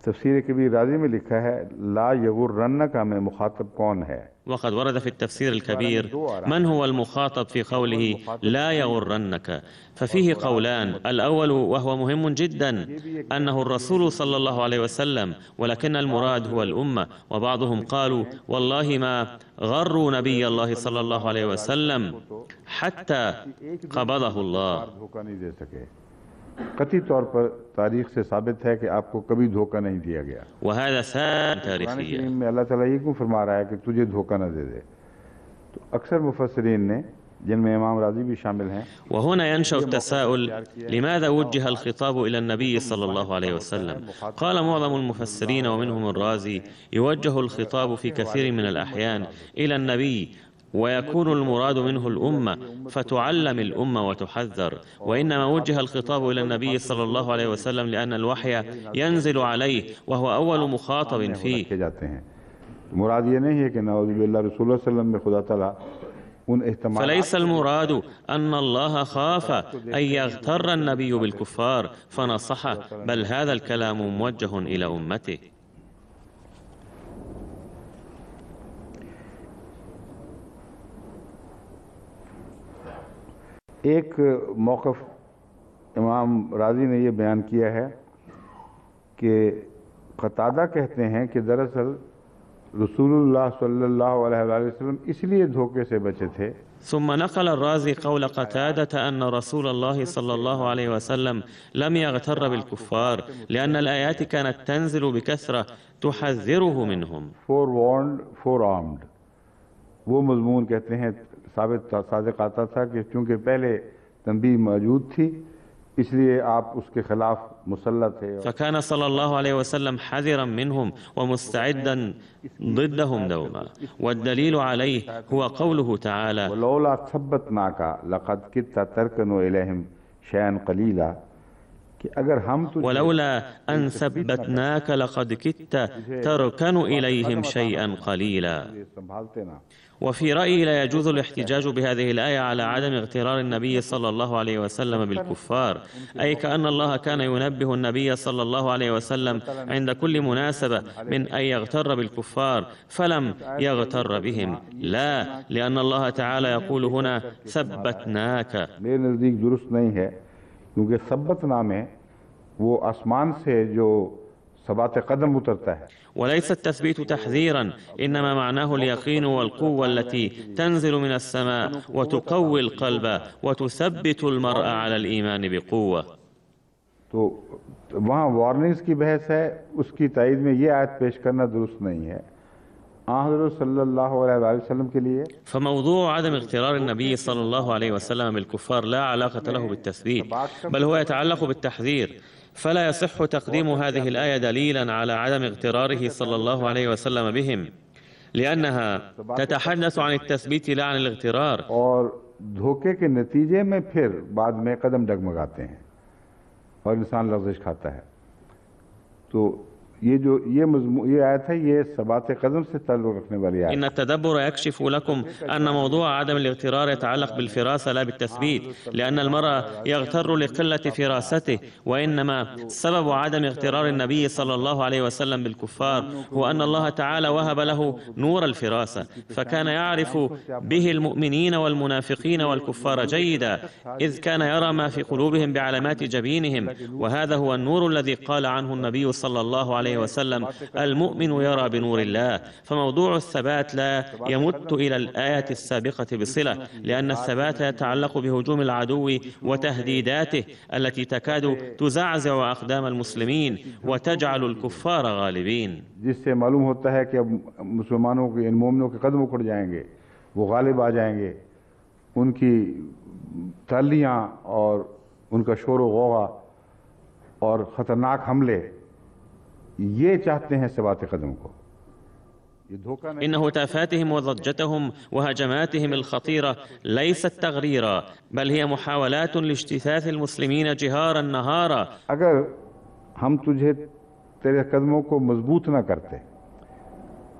तफसीर कबीर राज़ी में लिखा है ला यगुर्रन्नका में मुखातब कौन है। وقد ورد في التفسير الكبير من هو المخاطب في قوله لا يغرنك، ففيه قولان. الأول وهو مهم جدا أنه الرسول صلى الله عليه وسلم، ولكن المراد هو الأمة، وبعضهم قالوا والله ما غروا نبي الله صلى الله عليه وسلم حتى قبضه الله. कतई तौर पर तारीख से साबित है कि आपको कभी धोखा नहीं दिया गया। وهذا ثابت تاريخيا. में अल्लाह ताला ये क्यों फरमा रहा है कि तुझे धोखा न दे दे। तो अक्सर मुफस्सिरीन ने जिनमें इमाम राज़ी भी शामिल हैं। وهنا ينشأ التساؤل لماذا وجه الخطاب إلى النبي صلى الله عليه وسلم؟ قال معظم المفسرين ومنهم الرازي يوجه الخطاب في كثير من الأحيان إلى النبي ويكون المراد منه الأمة فتعلم الأمة وتحذر، وإنما وجه الخطاب إلى النبي صلى الله عليه وسلم لأن الوحي ينزل عليه وهو أول مخاطب فيه. فليس المراد أن الله خاف أن يغتر النبي بالكفار فنصحه، بل هذا الكلام موجه إلى أمته. एक मौक़िफ़ इमाम राज़ी ने ये बयान किया है कि क़तादा कहते हैं कि दरअसल रसूलुल्लाह सल्लल्लाहु अलैहि वसल्लम इसलिए धोखे से बचे थे। ثم نقل الرازي قول قتادة أن رسول الله صلى الله عليه وسلم لم يغتر بالكفار لأن الآيات كانت تنزل بكثرة تحذره منهم. forewarned forearmed वो मज़मून कहते हैं सादिक आता था कि चूँकि पहले तंबीह मौजूद थी इसलिए आप उसके खिलाफ मुसल्लत थे। فكان صلى الله عليه وسلم حذرا منهم ومستعدا ضدهم دوما، والدليل عليه هو قوله تعالى ولولا ثبتناك لقد كدت تركن إليهم شيئا قليلا कि अगर हम ولولا أن ثبتناك لقد كدت تركن إليهم شيئا قليلا. وفي رأيي لا يجوز الاحتجاج بهذه الآية على عدم اغترار النبي صلى الله عليه وسلم بالكفار، أي كأن الله كان ينبه النبي صلى الله عليه وسلم عند كل مناسبة من أن يغتر بالكفار فلم يغتر بهم، لا، لأن الله تعالى يقول هنا ثبتناك. मेरे नज़दीक दुरुस्त नहीं है क्योंकि सब्बत नाम है वो आसमान से जो सबात कदम उतरता है. وليس التثبيت تحذيرا، إنما معناه اليقين والقوة التي تنزل من السماء وتقوي القلب وتثبت المرء على الإيمان بقوة. तो वहाँ वार्निंग्स की बहस है, उसकी तायद में ये आयत पेश करना दुरुस्त नहीं है. हज़रत सल्लल्लाहु अलैहि वसल्लम के लिए فموضوع عدم اغترار النبي صلى الله عليه وسلم بالكفار لا علاقة له بالتثبيت، بل هو يتعلق بالتحذير، فلا يصح تقديم هذه الآية دليلا على عدم اغتراره صلى الله عليه وسلم بهم، لأنها تتحدث عن التثبيت لا عن الاغترار. और धोखे के नतीजे में फिर बाद में कदम डगमगाते हैं और इंसान लग़ज़िश खाता है. तो ये आयत है, ये सबात कदम से ताल्लुक़ रखने वाली आयत. إن التدبر يكشف لكم أن موضوع عدم الاغترار يتعلق بالفراسة لا بالتثبيت، لأن المرء يغتر لقلة فراسته، وإنما سبب عدم اغترار النبي صلى الله عليه وسلم بالكفار هو أن الله تعالى وهب له نور الفراسة، فكان يعرف به المؤمنين والمنافقين والكفار جيدا، إذ كان يرى ما في قلوبهم بعلامات جبينهم، وهذا هو النور الذي قال عنه النبي صلى الله عليه وسلم المؤمن يرى بنور الله. فموضوع الثبات لا يمت إلى الآية السابقة بصلة، لأن الثبات يتعلق بهجوم العدو وتهديداته التي تكاد تزعزع أقدام المسلمين وتجعل الكفار غالبين. जिससे मालूम होता है कि अब मुसलमानों के, इन मोमिनों के कदम उखड़ जाएंगे, वो गालिब आ जाएंगे, उनकी तालियां और उनका शोर व गौगा और ख़तरनाक हमले ये चाहते हैं सबात कदम को. إن هتافاتهم وضجتهم وهجماتهم الخطيرة ليست تغريرا، بل هي محاولات لاجتثاث المسلمين جهارا نهارا. अगर हम तुझे तेरे कदमों को मजबूत ना करते,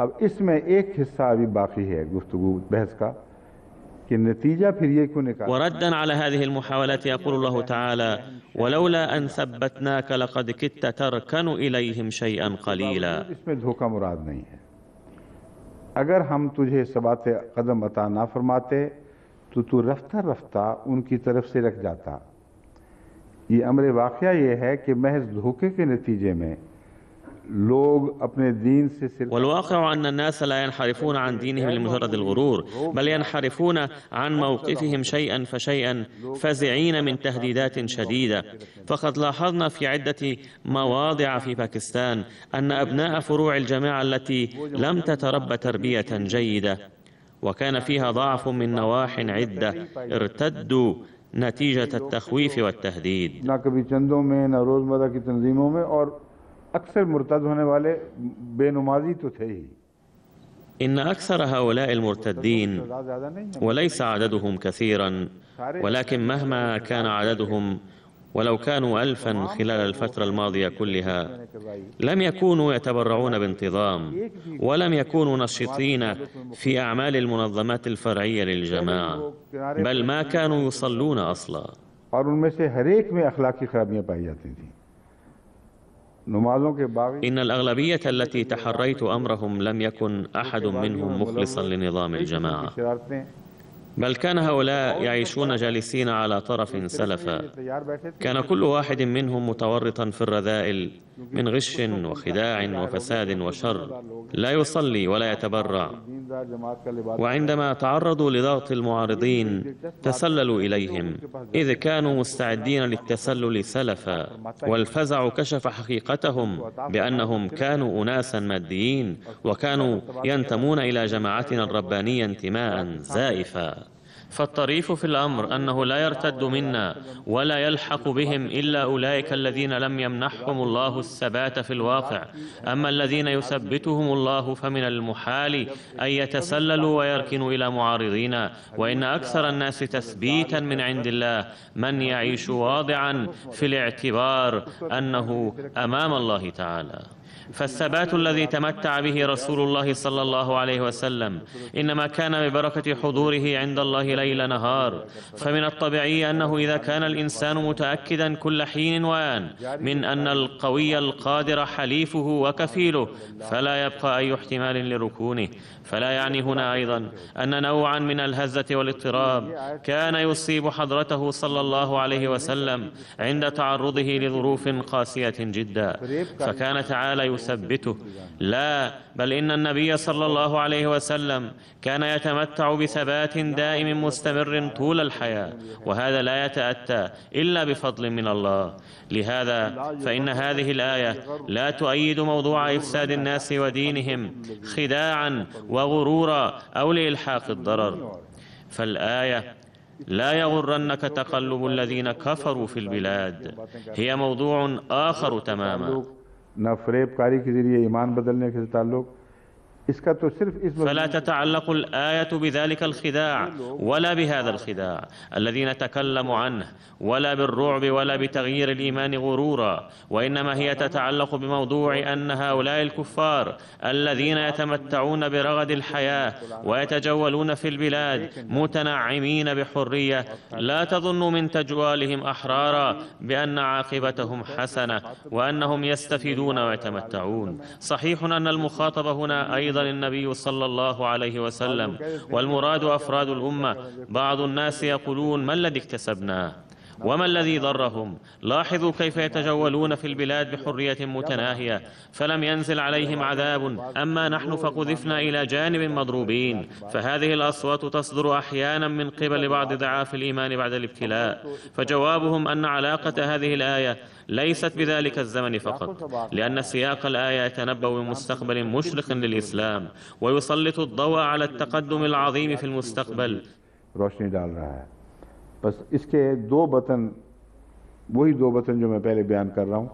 अब इसमें एक हिस्सा अभी बाकी है गुफ्तगू बहस का कि नतीजा फिर ये क्यों निकाला। وردا على هذه المحاولات يقول الله تعالى: ولولا أن ثبتناك لقد كدت تركن إليهم شيئا قليلا. इसमें धोखा मुराद नहीं है। अगर हम तुझे सबात कदम अता ना फरमाते तो तू रफ्ता रफ्ता उनकी तरफ से रख जाता। ये अमर वाक़या ये है कि महज धोखे के नतीजे में लोग अपने दीन से सिर्फ والواقع أن الناس لا ينحرفون عن دينهم لمجرد الغرور، بل ينحرفون عن موقفهم شيئا فشيئا فزعين من تهديدات شديدة. فقد لاحظنا في عدة مواضع في باكستان أن أبناء فروع الجماعة التي لم تتربى تربية جيدة وكان فيها ضعف من نواح عدة ارتدوا نتيجة التخويف والتهديد. ना कभी चंदों में ना रोजमर्रा की तंजीमों में, और अक्सर मुर्तद होने वाले बेनुमाजी तो थे ही। إن أكثر هؤلاء المرتدين وليس عددهم كثيرا، ولكن مهما كان عددهم ولو كانوا 1000 خلال الفترة الماضية كلها لم يكونوا يتبرعون بانتظام، ولم يكونوا نشطين في أعمال المنظمات الفرعية للجماعة، بل ما كانوا يصلون أصلا. और उनमें से हर एक में अखलाकी खराबियां पाई जाती थी। إن الأغلبية التي تحريت أمرهم لم يكن أحد منهم مخلصا لنظام الجماعة، بل كان هؤلاء يعيشون جالسين على طرف سلفا. كان كل واحد منهم متورطا في الرذائل من غش وخداع وفساد وشر، لا يصلي ولا يتبرع. وعندما تعرضوا لضغط المعارضين تسللوا إليهم، إذ كانوا مستعدين للتسلل سلفا، والفزع كشف حقيقتهم بأنهم كانوا أناسا ماديين وكانوا ينتمون إلى جماعتنا الربانية انتماء زائفا. فالطريف في الأمر أنه لا يرتد منا ولا يلحق بهم إلا أولئك الذين لم يمنحهم الله الثبات في الواقع. أما الذين يثبتهم الله فمن المحال أن يتسللوا ويركنوا إلى معارضينا، وإن أكثر الناس تثبيتا من عند الله من يعيش واضعا في الاعتبار أنه أمام الله تعالى. فالثبات الذي تمتع به رسول الله صلى الله عليه وسلم إنما كان ببركة حضوره عند الله ليل نهار. فمن الطبيعي أنه إذا كان الإنسان متأكدا كل حين وآن من أن القوي القادر حليفه وكفيله فلا يبقى أي احتمال لركونه. فلا يعني هنا أيضا أن نوعا من الهزة والاضطراب كان يصيب حضرته صلى الله عليه وسلم عند تعرضه لظروف قاسية جدا فكان تعالى يثبته. لا، بل إن النبي صلى الله عليه وسلم كان يتمتع بثبات دائم مستمر طول الحياة، وهذا لا يتأتى إلا بفضل من الله. لهذا فإن هذه الآية لا تؤيد موضوع إفساد الناس ودينهم خداعا وغرورا أو لإلحاق الضرر. فالآية لا يغرنك تقلب الذين كفروا في البلاد هي موضوع آخر تماما. فلا تتعلق الآية بذلك الخداع ولا بهذا الخداع الذي نتكلم عنه، ولا بالرعب ولا بتغيير الإيمان غرورا، وإنما هي تتعلق بموضوع أن هؤلاء الكفار الذين يتمتعون برغد الحياة ويتجولون في البلاد متنعمين بحرية لا تظن من تجوالهم أحرارا بأن عاقبتهم حسنة وأنهم يستفيدون ويتمتعون. صحيح أن المخاطب هنا أيضا النبي صلى الله عليه وسلم، والمراد أفراد الأمة. بعض الناس يقولون: ما الذي اكتسبناه وما الذي ضرهم؟ لاحظوا كيف يتجولون في البلاد بحرية متناهية فلم ينزل عليهم عذاب، أما نحن فقذفنا إلى جانب مضروبين. فهذه الأصوات تصدر أحيانا من قبل بعض ضعاف الإيمان بعد الابتلاء. فجوابهم أن علاقة هذه الآية ليست بذلك الزمن فقط، لأن سياق الآية يتنبأ بمستقبل مشرق للإسلام ويسلط الضوء على التقدم العظيم في المستقبل. रोशनी डाल रहा है। बस इसके दो बतन, वही दो बतन जो मैं पहले बयान कर रहा हूँ,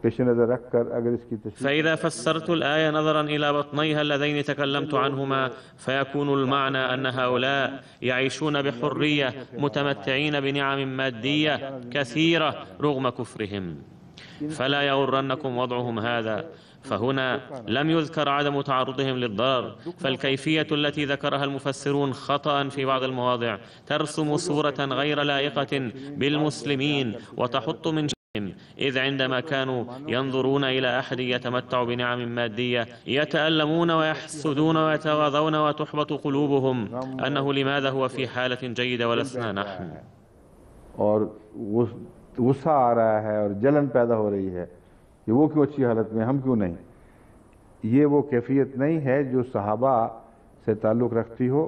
पेश नज़र रखकर अगर इसकी तशरीह فإذا فسرت الآية نظرا إلى بطنيها اللذين تكلمت عنهما فيكون المعنى أن هؤلاء يعيشون بحرية متمتعين بنعم مادية كثيرة رغم كفرهم، فلا يغرنكم وضعهم هذا. فهنا لم يذكر عدم تعرضهم للضرر، فالكيفية التي ذكرها المفسرون خطأ في بعض المواضع ترسم صورة غير لائقة بالمسلمين وتحط من شأنهم، إذ عندما كانوا ينظرون إلى أحد يتمتع بنعم مادية يتألمون ويحسدون ويتغاضون وتحبط قلوبهم أنه لماذا هو في حالة جيدة ولسنا نحن. और गुस्सा आ रहा है और जलन पैदा हो रही है कि वो क्यों अच्छी हालत में, हम क्यों नहीं। ये वो कैफियत नहीं है जो सहाबा से ताल्लुक़ रखती हो।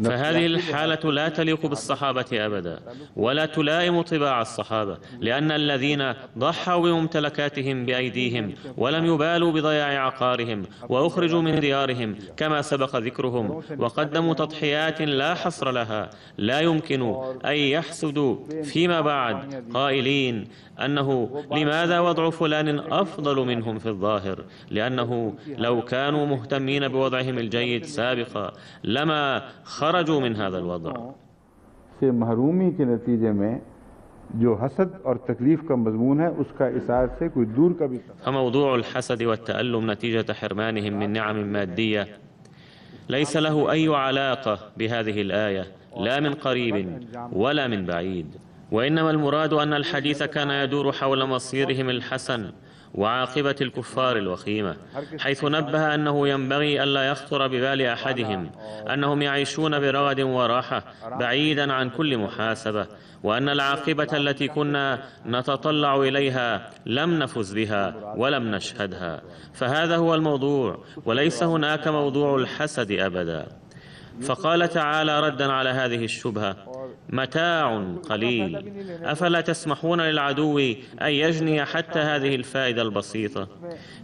فهذه الحالة لا تليق بالصحابة أبدا ولا تلائم طباع الصحابة، لأن الذين ضحوا بممتلكاتهم بأيديهم ولم يبالوا بضياع عقارهم وأخرجوا من ديارهم كما سبق ذكرهم وقدموا تضحيات لا حصر لها، لا يمكن أن يحسدوا فيما بعد قائلين أنه لماذا وضع فلان أفضل منهم في الظاهر، لأنه لو كانوا مهتمين بوضعهم الجيد سابقا لما خرجوا من هذا الوضع. से महरूमी के नतीजे में जो हसद और तकलीफ का मजमून है उसका इस आयत से कोई दूर का भी। فموضوع الحسد والتألم نتيجة حرمانهم من نعم مادية ليس له أي علاقة بهذه الآية، لا من قريب ولا من بعيد، وإنما المراد أن الحديث كان يدور حول مصيرهم الحسن وعاقبة الكفار الوخيمة، حيث نبه أنه ينبغي ألا يخطر ببال أحدهم أنهم يعيشون برغد وراحة بعيدا عن كل محاسبة، وأن العاقبة التي كنا نتطلع إليها لم نفز بها ولم نشهدها. فهذا هو الموضوع وليس هناك موضوع الحسد أبدا. فقال تعالى ردا على هذه الشبهة: متاع قليل، أفلا تسمحون للعدو أن يجني حتى هذه الفائدة البسيطة؟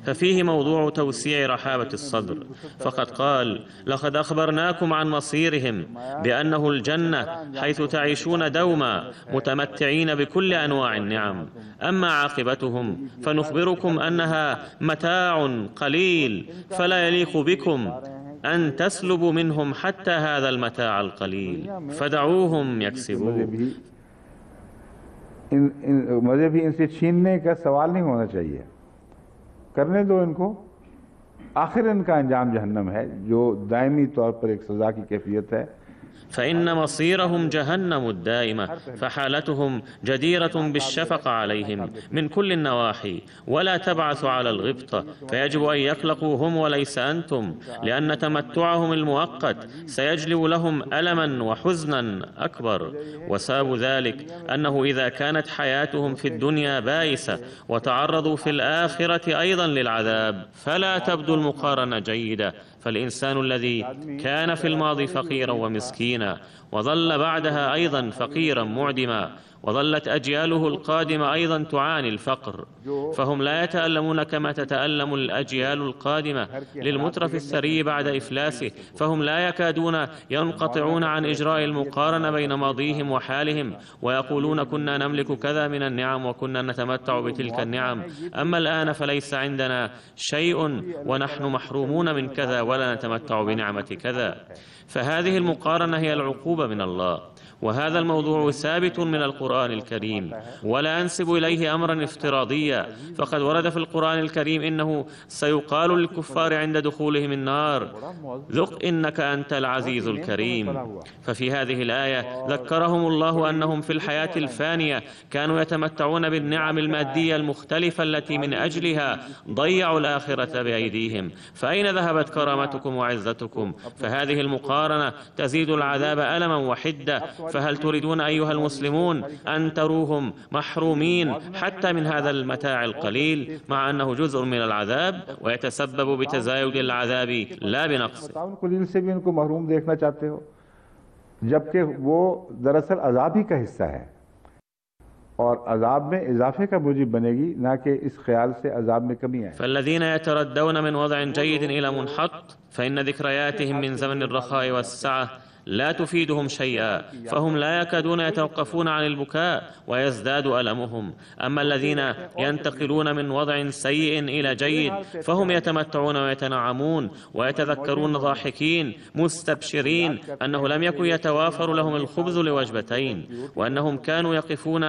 ففيه موضوع توسيع رحابة الصدر، فقد قال: لقد أخبرناكم عن مصيرهم بأنه الجنة حيث تعيشون دوما متمتعين بكل أنواع النعم، أما عاقبتهم فنخبركم أنها متاع قليل، فلا يليق بكم أن تسلبوا منهم حتى هذا المتاع القليل، فدعوهم يكسبون. मज़हबी इनसे छीनने का सवाल नहीं होना चाहिए, करने दो इनको, आखिर इनका अंजाम जहन्नम है जो दायमी तौर पर एक सज़ा की कैफियत है। فإن مصيرهم جهنم الدائمة، فحالتهم جديرة بالشفقة عليهم من كل النواحي، ولا تبعث على الغبطة، فيجب أن يقلقوا هم وليس أنتم، لأن تمتعهم المؤقت سيجلب لهم ألما وحزنا أكبر. وسبب ذلك أنه إذا كانت حياتهم في الدنيا بائسة وتعرضوا في الآخرة أيضا للعذاب فلا تبدو المقارنة جيدة. فالإنسان الذي كان في الماضي فقيرا ومسكينا وظل بعدها أيضا فقيرا معدما وظلت أجياله القادمة أيضا تعاني الفقر، فهم لا يتألمون كما تتألم الأجيال القادمة للمترف الثري بعد إفلاسه، فهم لا يكادون ينقطعون عن إجراء المقارنة بين ماضيهم وحالهم، ويقولون كنا نملك كذا من النعم وكنا نتمتع بتلك النعم، أما الآن فليس عندنا شيء ونحن محرومون من كذا ولا نتمتع بنعمة كذا. فهذه المقارنة هي العقوبة من الله، وهذا الموضوع ثابت من القرآن الكريم، ولا أنسب إليه أمرا افتراضيا، فقد ورد في القرآن الكريم إنه سيقال للكفار عند دخولهم النار: ذق إنك أنت العزيز الكريم. ففي هذه الآية ذكرهم الله أنهم في الحياة الفانية كانوا يتمتعون بالنعم المادية المختلفة التي من أجلها ضيعوا الآخرة بأيديهم، فأين ذهبت كرامتكم وعزتكم؟ فهذه المقارنة تزيد العذاب ألما وحدة. فهل تريدون أيها المسلمون أن تروهم محرومين حتى من هذا المتاع القليل مع أنه جزء من العذاب ويتسبب بتزايد العذاب لا بنقصه؟ कुलील से भी इनको महरूम देखना चाहते हो, जबकि वो दरअसल अजाब ही का हिस्सा है और अजाब में इजाफे का मूजिब बनेगी, ना कि इस ख्याल से अजाब में कमी है। فالذين يتردون من وضع جيد إلى منحط فإن ذكرياتهم من زمن الرخاء والسعة لا تفيدهم شيئا، فهم لا يكادون يتوقفون عن البكاء ويزداد ألمهم. أما الذين ينتقلون من وضع سيء إلى جيد فهم يتمتعون ويتنعمون ويتذكرون ضاحكين مستبشرين أنه لم يكن يتوافر لهم الخبز لوجبتين، وأنهم كانوا يقفون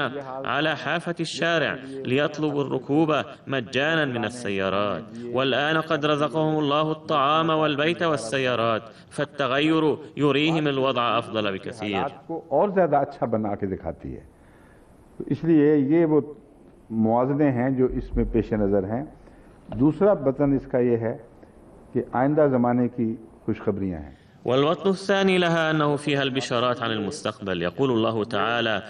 على حافة الشارع ليطلبوا الركوب مجانا من السيارات، والآن قد رزقهم الله الطعام والبيت والسيارات، فالتغير يريهم الوضع أفضل بكثير. और ज़्यादा अच्छा बना के दिखाती है। तो इसलिए ये वो मुआज़ने हैं जो इसमें पेश नज़र हैं। दूसरा बतन इसका ये है कि आइंदा ज़माने की खुशखबरियाँ हैं। والوطن الثاني لها أنه فيها البشارات عن المستقبل. يقول الله تعالى: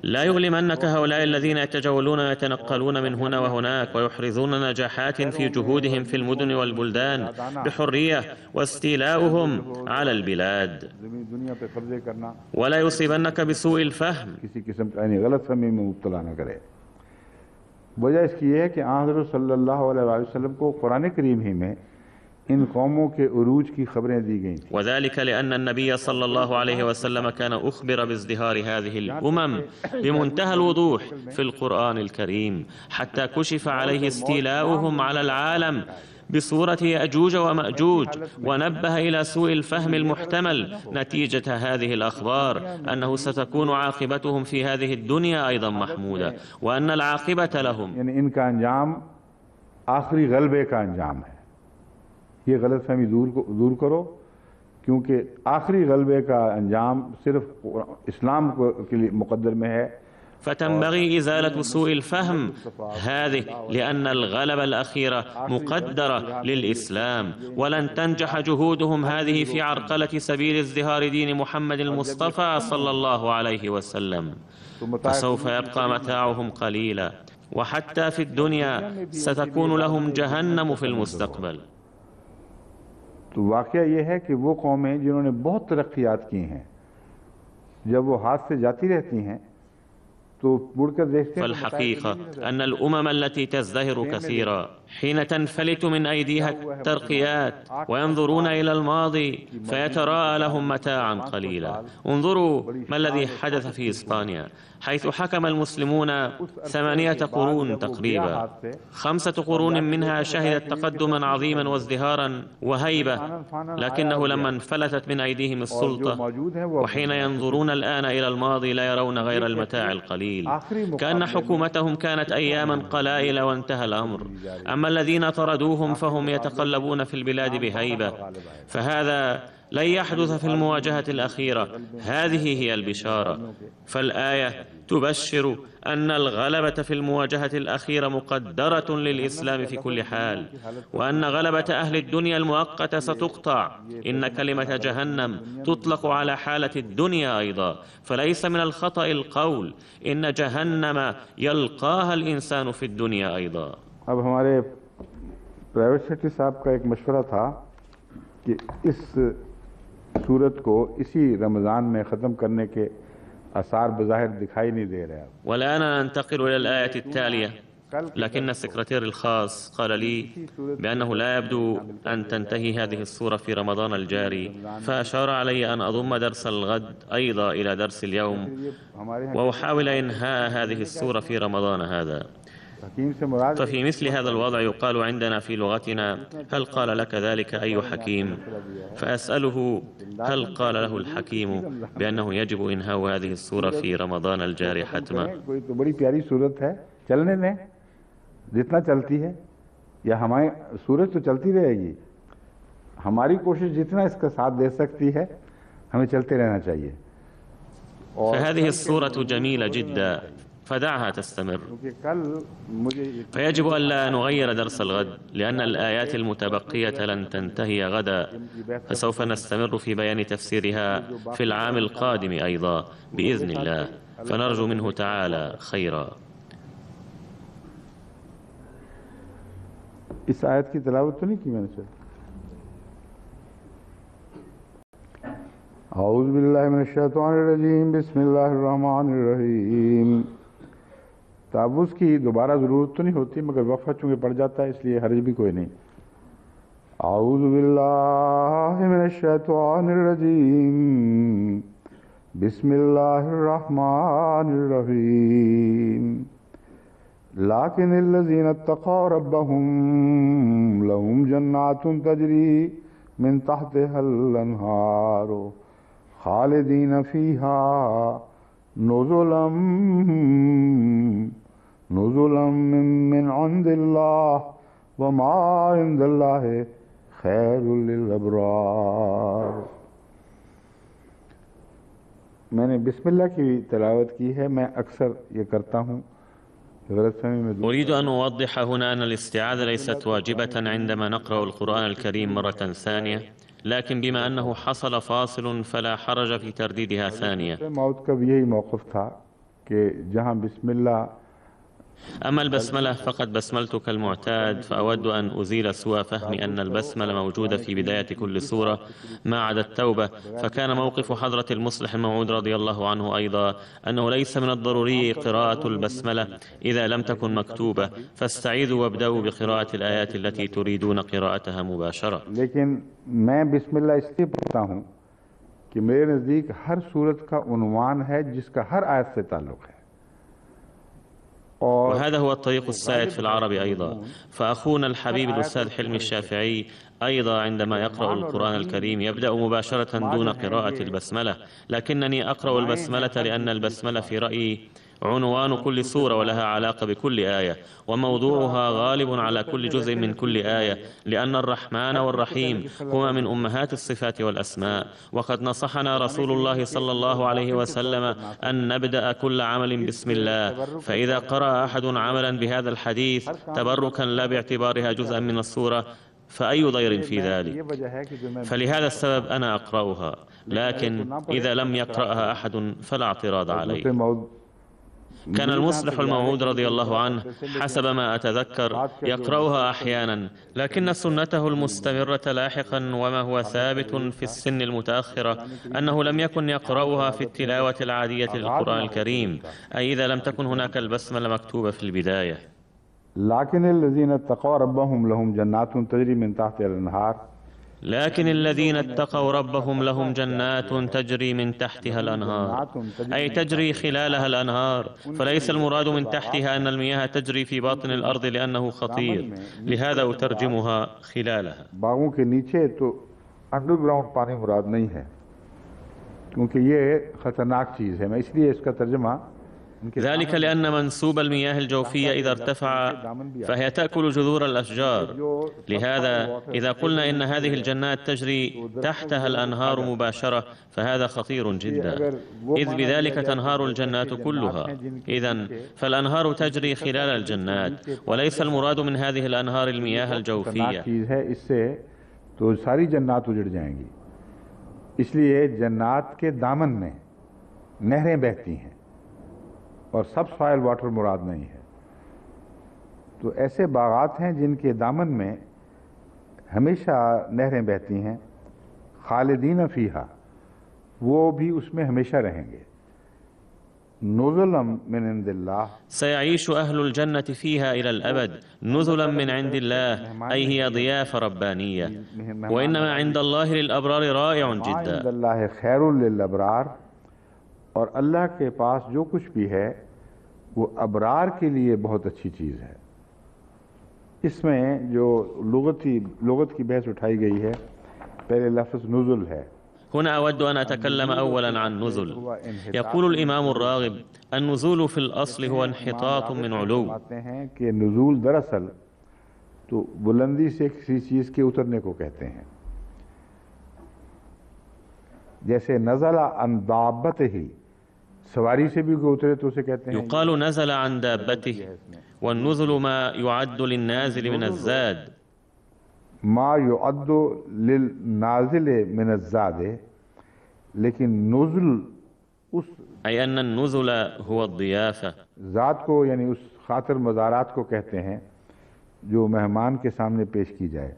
لا يغلمنك هؤلاء الذين يتجولون ويتنقلون من هنا وهناك ويحرزون نجاحات في جهودهم في المدن والبلدان بحرية واستيلاؤهم على البلاد، ولا يصيبنك بسوء الفهم. किसी किस्म का गलत फहमी में मुब्तला न करे। वजह इसकी यह है कि हज़रत सल्लल्लाहु अलैहि वसल्लम को कुरान करीम ही में इन कौमों के उरूज की खबरें दी गईं। وذلك لأن النبي صلى الله عليه وسلم كان أخبر بازدهار هذه الأمم بمنتهى الوضوح في القرآن الكريم، حتى كشف عليه استيلاؤهم على العالم بصورة يأجوج ومأجوج، ونبه إلى سوء الفهم المحتمل نتيجة هذه الأخبار، أنه ستكون عاقبتهم في هذه الدنيا أيضا محمودة، وأن العاقبة لهم यानी इनका अंजाम आखिरी गलबे का अंजाम है। ये गलत फहमी दूर करो, क्योंकि आखिरी गलबे का अंजाम सिर्फ इस्लाम के लिए मुकद्दर में है। فتنبغي إزالة سوء الفهم هذه، لأن الغلبة الأخيرة مقدرة للإسلام، ولن تنجح جهودهم هذه في عرقلة سبيل ازدهار دين محمد المصطفى صلى الله عليه وسلم، فسوف يبقى متاعهم قليلا، وحتى في الدنيا ستكون لهم جهنم في المستقبل. तो वाक़या ये है कि वो कौमें जिन्होंने बहुत तरक्कियात की हैं, जब वो हाथ से जाती रहती हैं तो मुड़कर देखते हैं। فالحقيقة أن الأمم التي تزدهر كثيرا حين تنفلت من أيديها الترقيات وينظرون إلى الماضي فيتراءى لهم متاعا قليلا. انظروا ما الذي حدث في إسبانيا، حيث حكم المسلمون 8 قرون تقريبا، 5 قرون منها شهدت تقدما عظيما وازدهارا وهيبة، لكنه لما انفلتت من أيديهم السلطة وحين ينظرون الآن إلى الماضي لا يرون غير المتاع القليل، كأن حكومتهم كانت أياما قلائل وانتهى الأمر. أما الذين طردوهم فهم يتقلبون في البلاد بهيبة، فهذا لن يحدث في المواجهة الأخيرة. هذه هي البشارة، فالآية تبشر أن الغلبة في المواجهة الأخيرة مقدرة للإسلام في كل حال، وأن غلبة أهل الدنيا المؤقتة ستقطع. إن كلمة جهنم تطلق على حالة الدنيا أيضا، فليس من الخطأ القول إن جهنم يلقاها الإنسان في الدنيا أيضا. अब हमारे प्राइवेट सेक्रेटरी साहब का एक मशवरा था कि इस सूरत को इसी रमज़ान में ख़त्म करने के आसार बज़ाहिर दिखाई नहीं दे रहे। والآن ننتقل إلى الآية التالية، لكن السكرتير الخاص قال لي بأنه لا يبدو أن تنتهي هذه السورة في رمضان الجاري، فأشار علي أن أضم درس الغد أيضا إلى درس اليوم وأحاول إنهاء هذه السورة في رمضان هذا. ففي مثل هذا الوضع يقال عندنا في لغتنا: هل قال لك ذلك أي حكيم؟ فأسأله: هل قال له الحكيم بأنه يجب إنهاء هذه السورة في رمضان الجاري حتما؟ कोई तो बड़ी प्यारी सूरत है, चलने दें जितना चलती है, या हमारी सूरत तो चलती रहेगी, हमारी कोशिश जितना इसका साथ दे सकती है हमें चलते रहना चाहिए। فهذه السورة جميلة جدا، فدعها تستمر. فيجب ألا نغير درس الغد، لأن الآيات المتبقية لن تنتهي غدا، فسوف نستمر في بيان تفسيرها في العام القادم أيضا بإذن الله، فنرجو منه تعالى خيرا. इस आयत की तिलावत तो नहीं की मैंने सर। औज़ु बिल्लाहि मिनश्शैतानिर रजीम, बिस्मिल्लाहिर रहमानिर रहीम। ताबूस की दोबारा ज़रूरत तो नहीं होती, मगर वफ़ा चूँकि पड़ जाता है इसलिए हर्ज भी कोई नहीं। औज़ु बिल्लाहि الشيطان الرجيم بسم الله الرحمن الرحيم لكن الذين اتقوا ربهم لهم جنات تجري من تحتها الأنهار خالدين فيها نزلا من عند الله وما عند الله خیر للابرار. मैंने बिस्मिल्लाह की तिलावत की है. मैं अक्सर ये करता हूँ. أريد أن أوضح هنا أن الاستعاذة ليست واجبة عندما نقرأ القرآن الكريم مرة ثانية، لكن بما أنه حصل فاصل فلا حرج في ترديدها ثانية. मौत का भी यही मौक़िफ़ था कि जहाँ बिस्मिल्लाह. أما البسملة فقد بسملت كالمعتاد، فأود أن أزيل سوء فهمي أن البسملة موجودة في بداية كل سورة ما عدا التوبة. فكان موقف حضرة المصلح الموعود رضي الله عنه أيضا أنه ليس من الضروري قراءة البسملة إذا لم تكن مكتوبة، فاستعيذوا وابدأوا بقراءة الآيات التي تريدون قراءتها مباشرة. लेकिन मैं बिस्मिल्लाह इसलिए पढ़ता हूँ कि मेरे नज़दीक हर सूरत का उन्वान है जिसका हर आयत से ताल्लुक़ है. وهذا هو الطريق السائد في العربي أيضا. فأخونا الحبيب الأستاذ حلمي الشافعي أيضا عندما يقرأ القرآن الكريم يبدأ مباشرة دون قراءة البسملة، لكنني أقرأ البسملة لأن البسملة في رأيي عنوان كل سورة ولها علاقة بكل آية، وموضوعها غالب على كل جزء من كل آية، لأن الرحمن والرحيم هما من أمهات الصفات والأسماء. وقد نصحنا رسول الله صلى الله عليه وسلم أن نبدأ كل عمل بسم الله، فإذا قرأ أحد عملا بهذا الحديث تبركا لا باعتبارها جزءا من السورة فأي ضير في ذلك؟ فلهذا السبب أنا أقرأها، لكن إذا لم يقرأها أحد فلا اعتراض عليه. كان المصلح الموعود رضي الله عنه حسب ما أتذكر يقرأها أحيانا، لكن سنته المستمرة لاحقا وما هو ثابت في السن المتأخرة أنه لم يكن يقرأها في التلاوة العادية للقرآن الكريم، أي إذا لم تكن هناك البسملة مكتوبة في البداية. لكن الذين اتقوا ربهم لهم جنات تجري من تحتها الأنهار. لكن الذين اتقوا ربهم لهم جنات تجري من تحتها الأنهار، أي تجري خلالها الأنهار، فليس المراد من تحتها أن المياه تجري في باطن الأرض لأنه خطير، لهذا أترجمها خلالها. باغों के नीचे तो अंडरग्राउंड पानी मुराद नहीं है क्योंकि ये खतरनाक चीज़ है. मैं इसलिए इसका तर्जुमा ذلك لأن منسوب المياه الجوفية إذا ارتفع فهي تأكل جذور الأشجار، لهذا إذا قلنا إن هذه الجنات تجري تحتها الأنهار مباشرة فهذا خطير جدا، إذ بذلك تنهار الجنات كلها. إذن فالأنهار تجري خلال الجنات، وليس المراد من هذه الأنهار المياه الجوفية. तो सारी जन्नात उजड़ जाएंगी, इसलिए जन्नात के दामन में नहरें बहती हैं और सब सॉइल वाटर मुराद नहीं है. तो ऐसे बागात हैं जिनके दामन में हमेशा नहरें बहती हैं. खालिदीन फीहा, वो भी उसमें हमेशा रहेंगे. नुज़ुलम मिन इंदिल्लाह, سيعيش أهل الجنة فيها إلى الأبد نزلا من عند الله، أي هي ضيافة ربانية، وإنما عند الله للأبرار رائع جدا. अल्लाह खैरुल लिल अबरार, और अल्लाह के पास जो कुछ भी है वो अबरार के लिए बहुत अच्छी चीज़ है. इसमें जो लुगत की बहस उठाई गई है, पहले लफ्ज़ नुज़ुल है. هنا أود أن أتكلم أولا عن نزل. يقول الإمام الراغب النزول في الأصل هو انحطاط من علو. हैं कि नुज़ूल दरअसल तो बुलंदी से किसी चीज़ के उतरने को कहते हैं. जैसे नज़ला अन दाब्बतिही, सवारी से भी कोई उतरे तो उसे कहते हैं. يقال نزل عن دابته، والنزل ما يعد للنازل من الزاد. मा युअद्दु लिल नाज़िल मिन अज़्ज़ाद, लेकिन नुज़ुल उस أي أن النزل هو الضيافة. ज़ात को यानी उस खातिर मज़ारात को कहते हैं जो मेहमान के सामने पेश की जाए.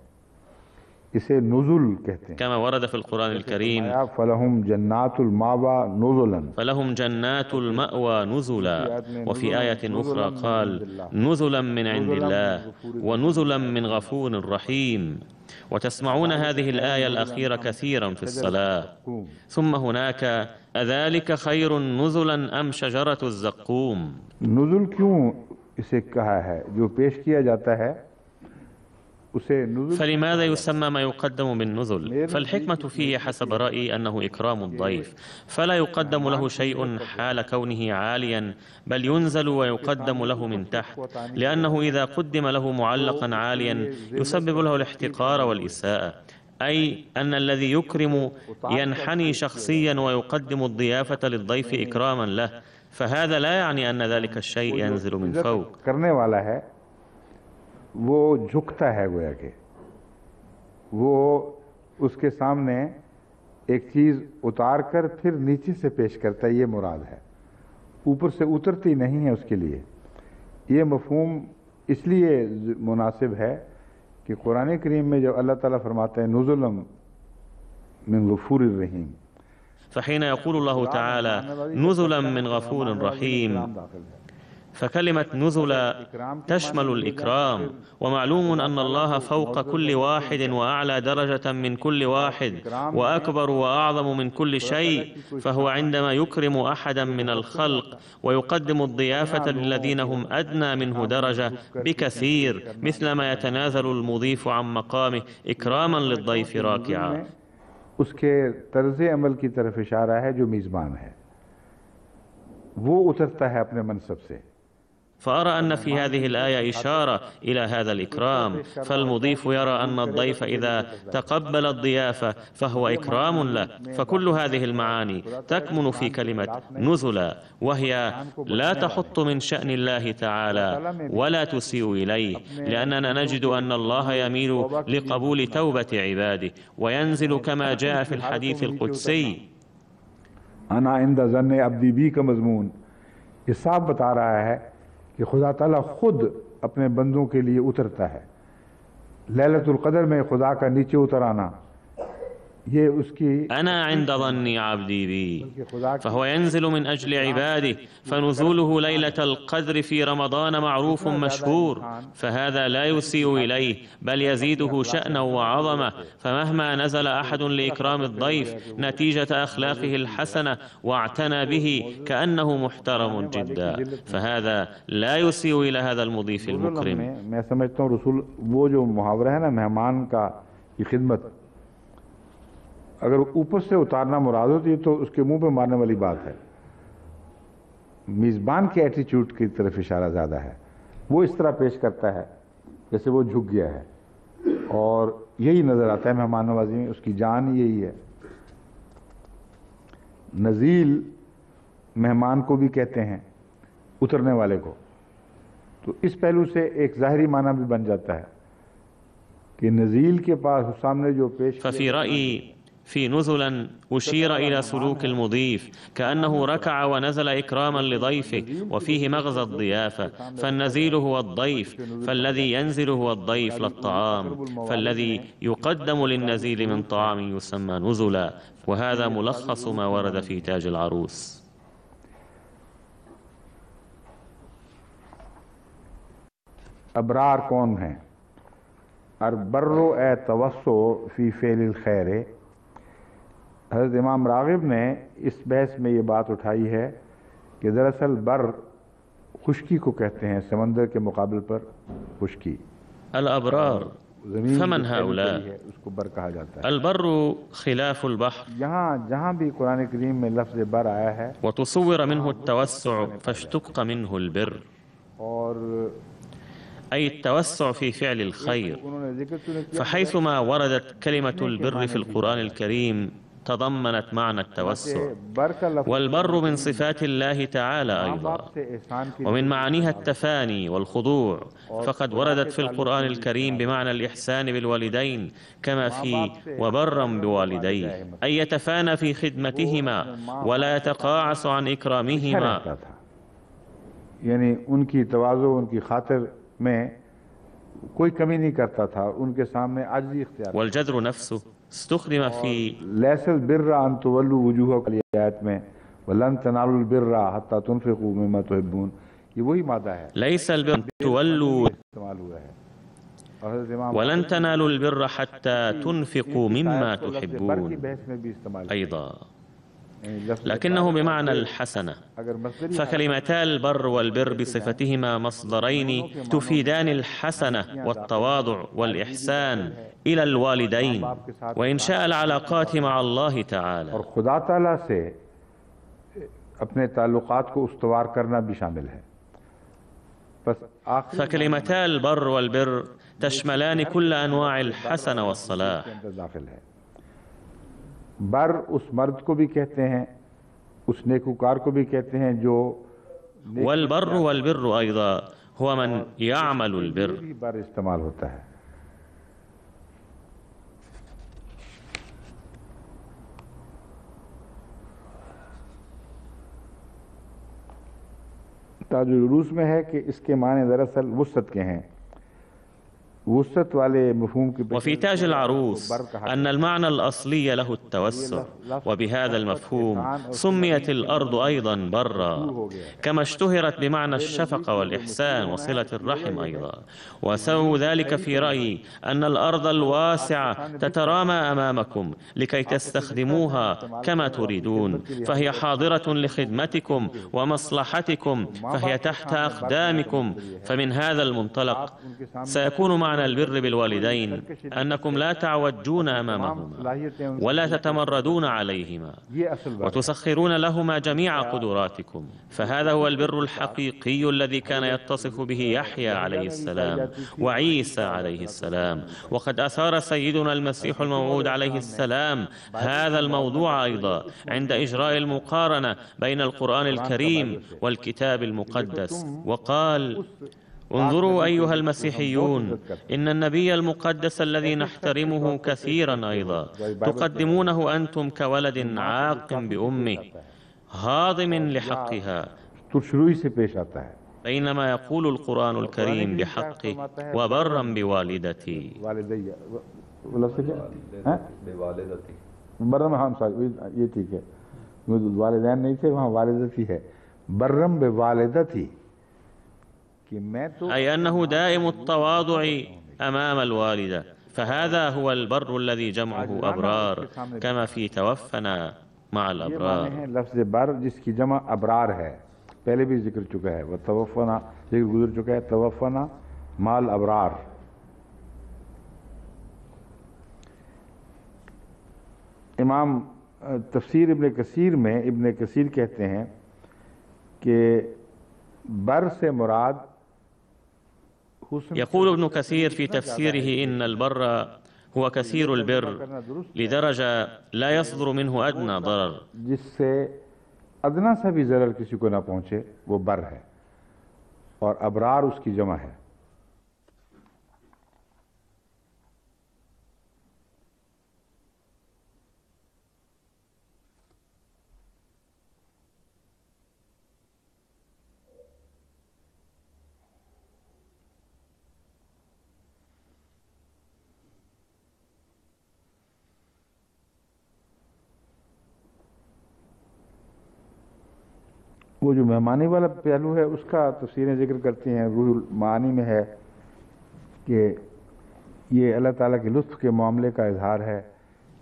इसे नुजुल कहते हैं। كما ورد في القرآن الكريم फलहुम जन्नातुल मावा नुजुलन, فلهم جنات المأوى نزلا. وفي آية أخرى قال نزلا من عند الله ونزلا من غفور رحيم. وتسمعون هذه الآية الأخيرة كثيرا في الصلاة. ثم هناك أذلك خير نزلا أم شجرة الزقوم. नुजुल क्यों इसे कहा है? जो पेश किया जाता है उसे नुजुल। فلماذا يسمى ما يقدم بالنزل؟ فالحكمة فيه حسب رأيي أنه إكرام الضيف، فلا يقدم له شيء حال كونه عاليا، بل ينزل ويقدم له من تحت، لأنه إذا قدم له معلقا عاليا يسبب له الاحتقار والإساءة، أي أن الذي يكرم ينحني شخصيا ويقدم الضيافة للضيف إكراما له، فهذا لا يعني أن ذلك الشيء ينزل من فوق. करने वाला है वो झुकता है, गोया के वो उसके सामने एक चीज उतार कर फिर नीचे से पेश करता है, ये मुराद है, ऊपर से उतरती नहीं है उसके लिए। ये मफहूम इसलिए मुनासिब है कि कुरान करीम में जब अल्लाह ताला फरमाते हैं नुज़ुलम मिन गफूरिर रहीम, فحين يقول الله تعالى نزلا من غفور رحيم، فكلمة نزل تشمل الإكرام، ومعلوم أن الله فوق كل واحد وأعلى درجة من كل واحد وأكبر وأعظم من كل شيء، فهو عندما يكرم أحدا من الخلق ويقدم الضيافة للذين هم أدنى منه درجة بكثير، مثلما يتنازل المضيف عن مقامه إكراما للضيف راكعا. उसके तर्ज़ अमल की तरफ इशारा है जो मेज़बान है, वो उतरता है अपने मनसब से। فأرى أن في هذه الآية إشارة إلى هذا الإكرام، فالمضيف يرى أن الضيف إذا تقبل الضيافة فهو إكرام له، فكل هذه المعاني تكمن في كلمة نزلا، وهي لا تحط من شأن الله تعالى ولا تسيء إليه، لأننا نجد أن الله يميل لقبول توبة عباده وينزل كما جاء في الحديث القدسي أنا عند ظن عبدي بي का मज़मून ये साफ बता रहा है कि खुदा ताला खुद अपने बंदों के लिए उतरता है। लैलतुल क़द्र में खुदा का नीचे उतर आना ये उसकी أنا عند ظن عبدي بي، فهو ينزل من أجل عباده، فنزوله ليلة القدر في رمضان معروف مشهور، فهذا لا يسيء إليه بل يزيده شأنا وعظمة، فمهما نزل أحد لإكرام الضيف نتيجة أخلاقه الحسنة واعتنى به كأنه محترم جدا، فهذا لا يسيء إلى هذا المضيف المكرم. मैं समझता हूँ रसूल वो जो मुहावरा है ना मेहमान का की खिदमत, अगर ऊपर से उतारना मुराद होती है तो उसके मुंह पे मारने वाली बात है। मेज़बान के एटीट्यूड की तरफ इशारा ज़्यादा है, वो इस तरह पेश करता है जैसे वो झुक गया है, और यही नज़र आता है मेहमान नवाजी में, उसकी जान यही है। नज़ील मेहमान को भी कहते हैं, उतरने वाले को, तो इस पहलू से एक ज़ाहिरी माना भी बन जाता है कि नज़ील के पास सामने जो पेश। ففي رأيي في نزلا أشير إلى سلوك المضيف كأنه ركع ونزل إكراما لضيفه، وفيه مغزى الضيافة، فالنزيل هو الضيف، فالذي ينزل هو الضيف للطعام، فالذي يقدم للنزيل من طعام يسمى نزلا، وهذا ملخص ما ورد في تاج العروس. अबरार कौन हैं? अरबर्रो ए तवस्सो फी फ़ेलिल खैर। हज़रत इमाम राग़िब ने इस बहस में ये बात उठाई है कि दरअसल बर खुश्की को कहते हैं, समंदर के मुकाबले पर खुश्की। الأبرار فمن هؤلاء؟ उसको बर कहा जाता है। البر خلاف البحر، जहाँ भी कुरान करीम में लफ्ज़ बर आया है وتصور منه التوسع فاشتق منه البر، और أي التوسع في فعل الخير، فحيثما وردت كلمة البر في القرآن الكريم تضمنت معنى التوسع، والبر من صفات الله تعالى أيضا، ومن معانيها التفاني والخضوع، فقد وردت في القرآن الكريم بمعنى الإحسان بالوالدين كما في وبرا بوالديه، أي يتفانى في خدمتهما ولا يتقاعس عن إكرامهما. यानी उनकी तवाज़ो, उनकी खातिर में कोई कमी नहीं करता था, उनके सामने आजिज़ी इख्तियार। والجذر नفسه استخدم في लैसल बिर्रा अन तुवल्लु वुजूहकुम, वाली आयत में वलन तनालुल बिर्रा हत्ता तुनफिकू मिम्मा तुहिब्बून, ये वही मादा है, ليس البر أن تولوا इस्तेमाल हुआ है। और हज़रत इमाम ولن تنالوا البر حتى इसी تنفقوا इस مما आयत को लफ्ज़ बर की تحبون बहस में भी इस्तेमाल किया। أيضا، यानी लफ्ज़ لكنه बर بمعنى के الحسنة. अगर मसदरी فكلمتا البر والبر بصفتهما مصدرين تفيدان الحسنة والتواضع والإحسان إلى الوالدين وإنشاء العلاقات مع الله تعالى. और खुदा ताला से अपने ताल्लुकात को उस्तवार करना भी शामिल है। बस आखिरी فكلمتا البر والبر تشملان كل أنواع الحسنة والصلاح. के अंदर दाखिल है। बर उस मर्द को भी कहते हैं, उस नेकूकार को भी कहते हैं जो والبر والبر أيضا هو من يعمل ये البر. भी बर इस्तेमाल होता है। ताजुल उरूस में है कि इसके माने दरअसल वुसअत के हैं, वुसअत वाले मफहूम की وفي تاج العروس أن المعنى الأصلي له التوسع، وبهذا المفهوم سميت الأرض أيضا برا، كما اشتهرت بمعنى الشفقة والإحسان وصلة الرحم أيضا. وسبب ذلك في رأيي أن الأرض الواسعة تترامى أمامكم لكي تستخدموها كما تريدون، فهي حاضرة لخدمتكم ومصلحتكم، فهي تحت أقدامكم. فمن هذا المنطلق سيكون معنى البر بالوالدين أنكم لا تعوجون أمامهما ولا تتمردون عليهما وتسخرون لهما جميع قدراتكم، فهذا هو البر الحقيقي الذي كان يتصف به يحيى عليه السلام وعيسى عليه السلام. وقد أثار سيدنا المسيح الموعود عليه السلام هذا الموضوع أيضا عند إجراء المقارنة بين القرآن الكريم والكتاب المقدس، وقال: انظروا أيها المسيحيون، إن النبي المقدس الذي نحترمه كثيرا أيضا تقدمونه أنتم كولد عاق بأمه هاضم لحقها، तो शुरू ही से पेश आता है। بينما يقول القرآن الكريم بحقه وبرا بوالدتي. वालिदैया लफ्ज़ क्या है? बर्रम, हाँ ये ठीक है, वालिदैन नहीं थे वहाँ, वालिदती है। बर्रम बे वालिदती कि मैं तो أي أنه دائم التواضع أمام الوالدة، فهذا هو البر الذي جمعه أبرار كما في توفنا مع ये माने الأبرار. हैं लफ्ज़ बर जिसकी जमा अबरार है, पहले भी जिक्र चुका है, वह तवफ़ना जिक्र गुजर चुका है, तवफ़ना माल अबरार। इमाम तफसीर इब्न कसीर में इब्न कसीर कहते हैं कि बर से मुराद يقول ابن كثير في تفسيره إن البر هو كثير البر لدرجة لا يصدر منه أدنى ضرر. जिससे अदना सा भी ज़रर किसी को ना पहुँचे, वो बर है, और अबरार उसकी जमा है। वो जो मेहमानी वाला पहलू है उसका तफसीरें जिक्र करती हैं, रूहुल मानी में है कि ये अल्लाह ताला के लुत्फ़ के मामले का इजहार है।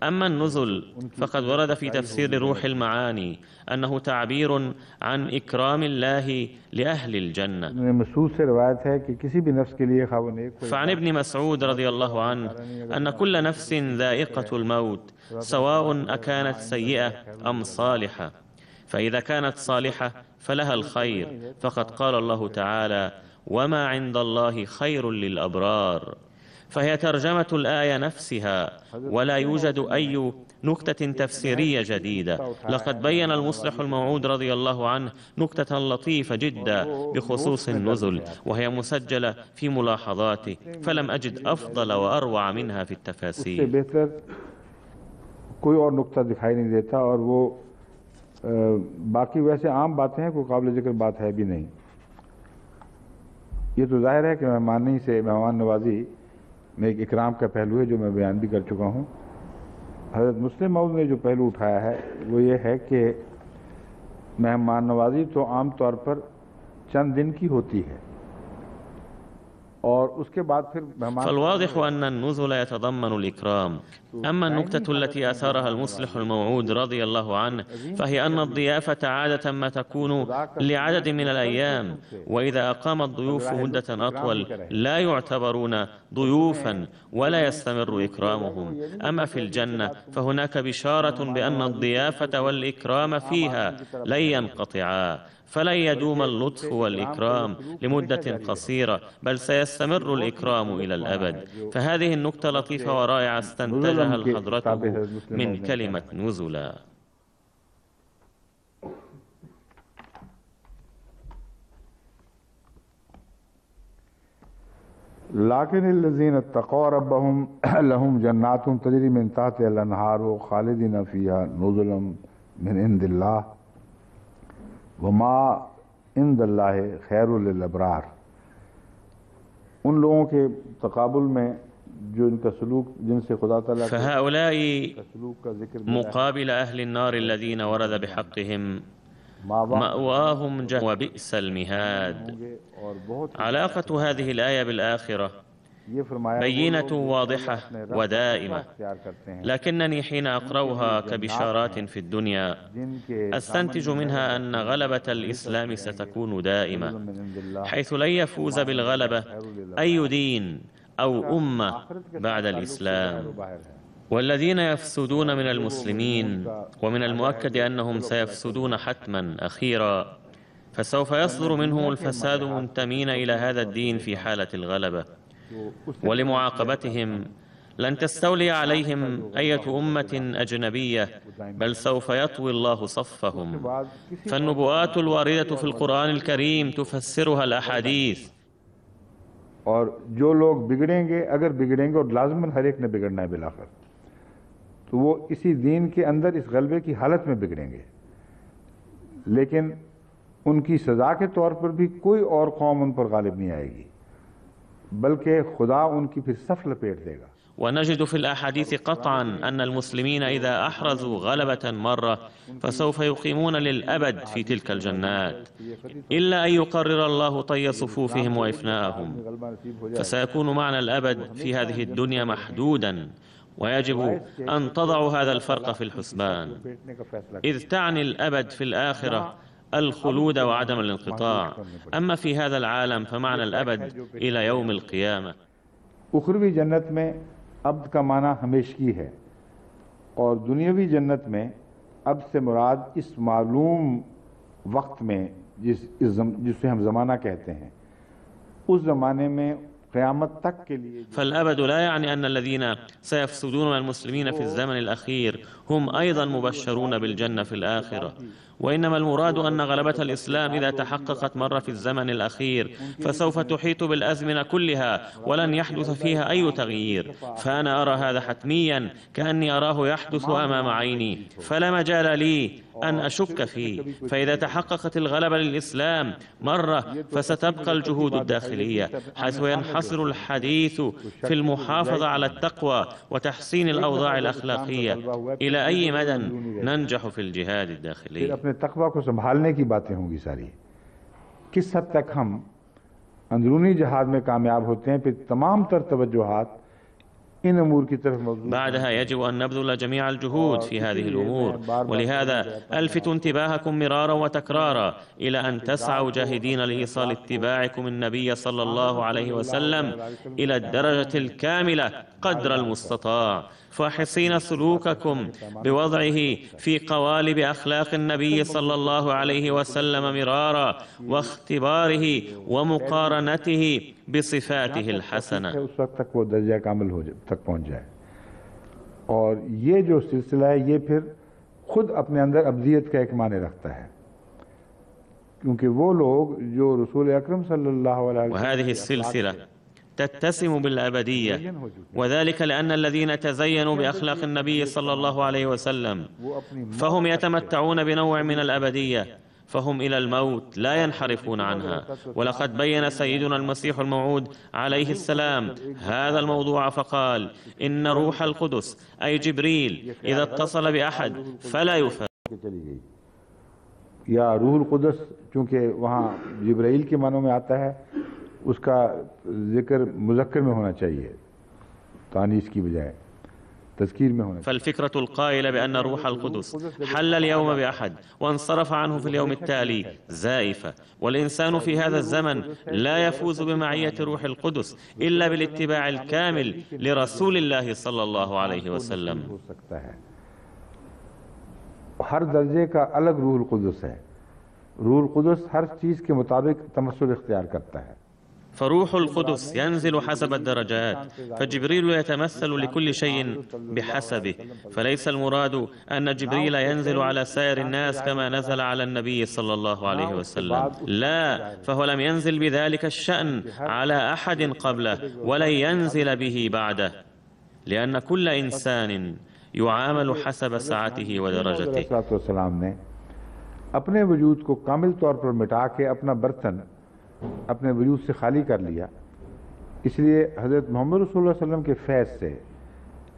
أما النزل فقد ورد في تفسير روح المعاني أنه تعبير عن إكرام الله لأهل الجنة. महसूस से रवायत है कि किसी भी नफ्स के लिए खावन एक فعن ابن مسعود رضي الله عنه أن كل نفس ذائقة الموت سواء أكانت سيئة أم صالحة، فإذا كانت صالحة فلها الخير، فقد قال الله تعالى: وما عند الله خير للأبرار. فهي ترجمة الآية نفسها، ولا يوجد أي نكتة تفسيرية جديدة. لقد بين المصلح الموعود رضي الله عنه نكتة لطيفة جدا بخصوص النزل، وهي مسجلة في ملاحظاته، فلم أجد أفضل وأروع منها في التفاسير. बेहतर कोई और नुक्ता दिखाई नहीं देता, और वो बाकी वैसे आम बातें हैं, कोई काबिल जिक्र बात है भी नहीं। ये तो जाहिर है कि मेहमानी से मेहमान नवाजी में एक इकराम का पहलू है जो मैं बयान भी कर चुका हूँ। हज़रत मुस्लिम मौद ने जो पहलू उठाया है वो ये है कि मेहमान नवाजी तो आम तौर पर चंद दिन की होती है और उसके बाद फिर मेहमान। فالواضح أن النزل يتضمن الإكرام. أما النكتة التي أثارها المصلح الموعود رضي الله عنه فهي أن الضيافة عادة ما تكون لعدد من الأيام، وإذا أقام الضيوف مدة أطول لا يعتبرون ضيوفا ولا يستمر إكرامهم. أما في الجنة فهناك بشارة بأن الضيافة والإكرام فيها لن ينقطعا، فلن يدوم اللطف والإكرام لمدة قصيرة، بل سيستمر الإكرام إلى الأبد. فهذه النكتة لطيفة ورائعة استنتجها حضرته من كلمة نزلا. लाकिन الذين اتقوا ربهم لهم جنات تجري من تحتها الأنهار خالدين فيها نزلا من عند الله वमा इंदल्लाह खैरुल लिल-अबरार। उन लोगों के तकाबुल में जो इनका सलूक जिनसे खुदा ताला فهؤلاء सलूक का जिक्र مقابل أهل النار الذين ورد بحقهم مأواهم جهنم وبئس المهاد. علاقة هذه الآية بالآخرة بينة واضحة ودائمة، لكنني حين أقرأها كبشارات في الدنيا أستنتج منها أن غلبة الإسلام ستكون دائمة، حيث لن يفوز بالغلبة أي دين أو أمة بعد الإسلام. والذين يفسدون من المسلمين، ومن المؤكد أنهم سيفسدون حتما أخيرا، فسوف يصدر منهم الفساد منتمين إلى هذا الدين في حالة الغلبة. ولمعاقبتهم لن تستولي عليهم أية أمة أجنبية، بل سوف يطوي الله صفهم. فالنبوءات الواردة في القرآن الكريم تفسرها الأحاديث. और जो लोग बिगड़ेंगे, अगर बिगड़ेंगे और लाज़िमन हर एक ने बिगड़ना है बिलाखिर, तो वो इसी दीन के अंदर इस गलबे की हालत में बिगड़ेंगे, लेकिन उनकी सज़ा के तौर पर भी कोई और कौम उन पर गालिब नहीं आएगी, बल्कि खुदा उनकी फिर सफ लपेट देगा। ونجد في الأحاديث قطعا أن المسلمين إذا أحرزوا غلبة مرة فسوف يقيمون للأبد في تلك الجنات، إلا أن يقرر الله طي صفوفهم وإفناءهم، فسيكون معنى الأبد في هذه الدنيا محدودا، ويجب أن تضعوا هذا الفرق في الحسبان، إذ تعني الأبد في الآخرة الخلود وعدم الانقطاع، أما في هذا العالم فمعنى الأبد إلى يوم القيامة. उखरवी जन्नत में अब्द का माना हमेशगी है और दुनियावी जन्नत में अब से मुराद इस मालूम वक्त में जिसे हम ज़माना कहते हैं, उस ज़माने में क़यामत तक के लिए। فالأبد لا يعني أن الذين سيفسدون من المسلمين في الزمن الأخير هم أيضا مبشرون بالجنة في الآخرة، وإنما المراد أن غلبة الإسلام إذا تحققت مرة في الزمن الأخير فسوف تحيط بالأزمنة كلها ولن يحدث فيها أي تغيير. فأنا أرى هذا حتميا كأني أراه يحدث أمام عيني، فلا مجال لي أن أشك فيه. فإذا تحققت الغلبة للإسلام مرة فستبقى الجهود الداخلية، حيث ينحصر الحديث في المحافظة على التقوى وتحسين الأوضاع الأخلاقية. إلى أي مدى ننجح في الجهاد الداخلي؟ अपने तकवा को संभालने की बातें होंगी सारी, किस हद तक हम अंदरूनी जहाद में कामयाब होते हैं, फिर तमाम तर तवज्जुहात इन अमूर की तरफ मौजूद। بعدها يجب أن نبذل جميع الجهود في هذه الأمور، ولهذا ألفت انتباهكم مرارا وتكرارا إلى أن تسعوا جاهدين لإيصال اتباعكم النبي صلى الله عليه وسلم إلى الدرجة الكاملة قدر المستطاع، فاحصين سلوككم بوضعه في قوالب أخلاق النبي صلى الله عليه وسلم مرارا، واختباره ومقارنته بصفاته الحسنة. उस वक्त तक वो दर्जा कामिल तक पहुंच जाए। और ये जो सिलसिला है ये फिर खुद अपने अंदर अब्दियत का एक माने रखता है, क्योंकि वो लोग जो रसूल अकरम सल्लल्लाहु अलैहि वसल्लम। وهذه السلسلة تتسم بالأبدية، وذلك لأن الذين تزينوا بأخلاق النبي صلى الله عليه وسلم فهم يتمتعون بنوع من الأبدية، فهم إلى الموت لا ينحرفون عنها. ولقد بين سيدنا المسيح الموعود عليه السلام هذا الموضوع فقال: إن روح القدس أي جبريل إذا اتصل بأحد فلا يفارق. या रूहुल कुदस चूँकि वहाँ जिब्राइल के मानों में आता है, उसका जिक्र मुज़क्कर में होना चाहिए, तानीस की बजाय तज़कीर में होना चाहिए। فالفكرة القائلة بأن روح القدس حل اليوم بأحد وانصرف عنه في اليوم التالي زائفة، والإنسان في هذا الزمن لا يفوز بمعية روح القدس إلا بالاتباع الكامل لرسول الله صلى الله عليه وسلم. हर दर्जे का अलग रूहुल कुदस है। रूहुल कुदस हर चीज़ के मुताबिक तमस्सुल इख्तियार करता है। فروح القدس ينزل حسب الدرجات، فجبريل يتمثل لكل شيء بحسبه، فليس المراد أن جبريل ينزل على سائر الناس كما نزل على النبي صلى الله عليه وسلم، لا، فهو لم ينزل بذلك الشأن على أحد قبله ولن ينزل به بعده، لأن كل إنسان يعامل حسب سعته ودرجته. ने अपने वजूद को कामिल तौर पर मिटा के अपना बर्तन अपने वजूद से खाली कर लिया, इसलिए हज़रत मोहम्मद रसूलुल्लाह सल्लल्लाहु अलैहि वसल्लम के फैज़ से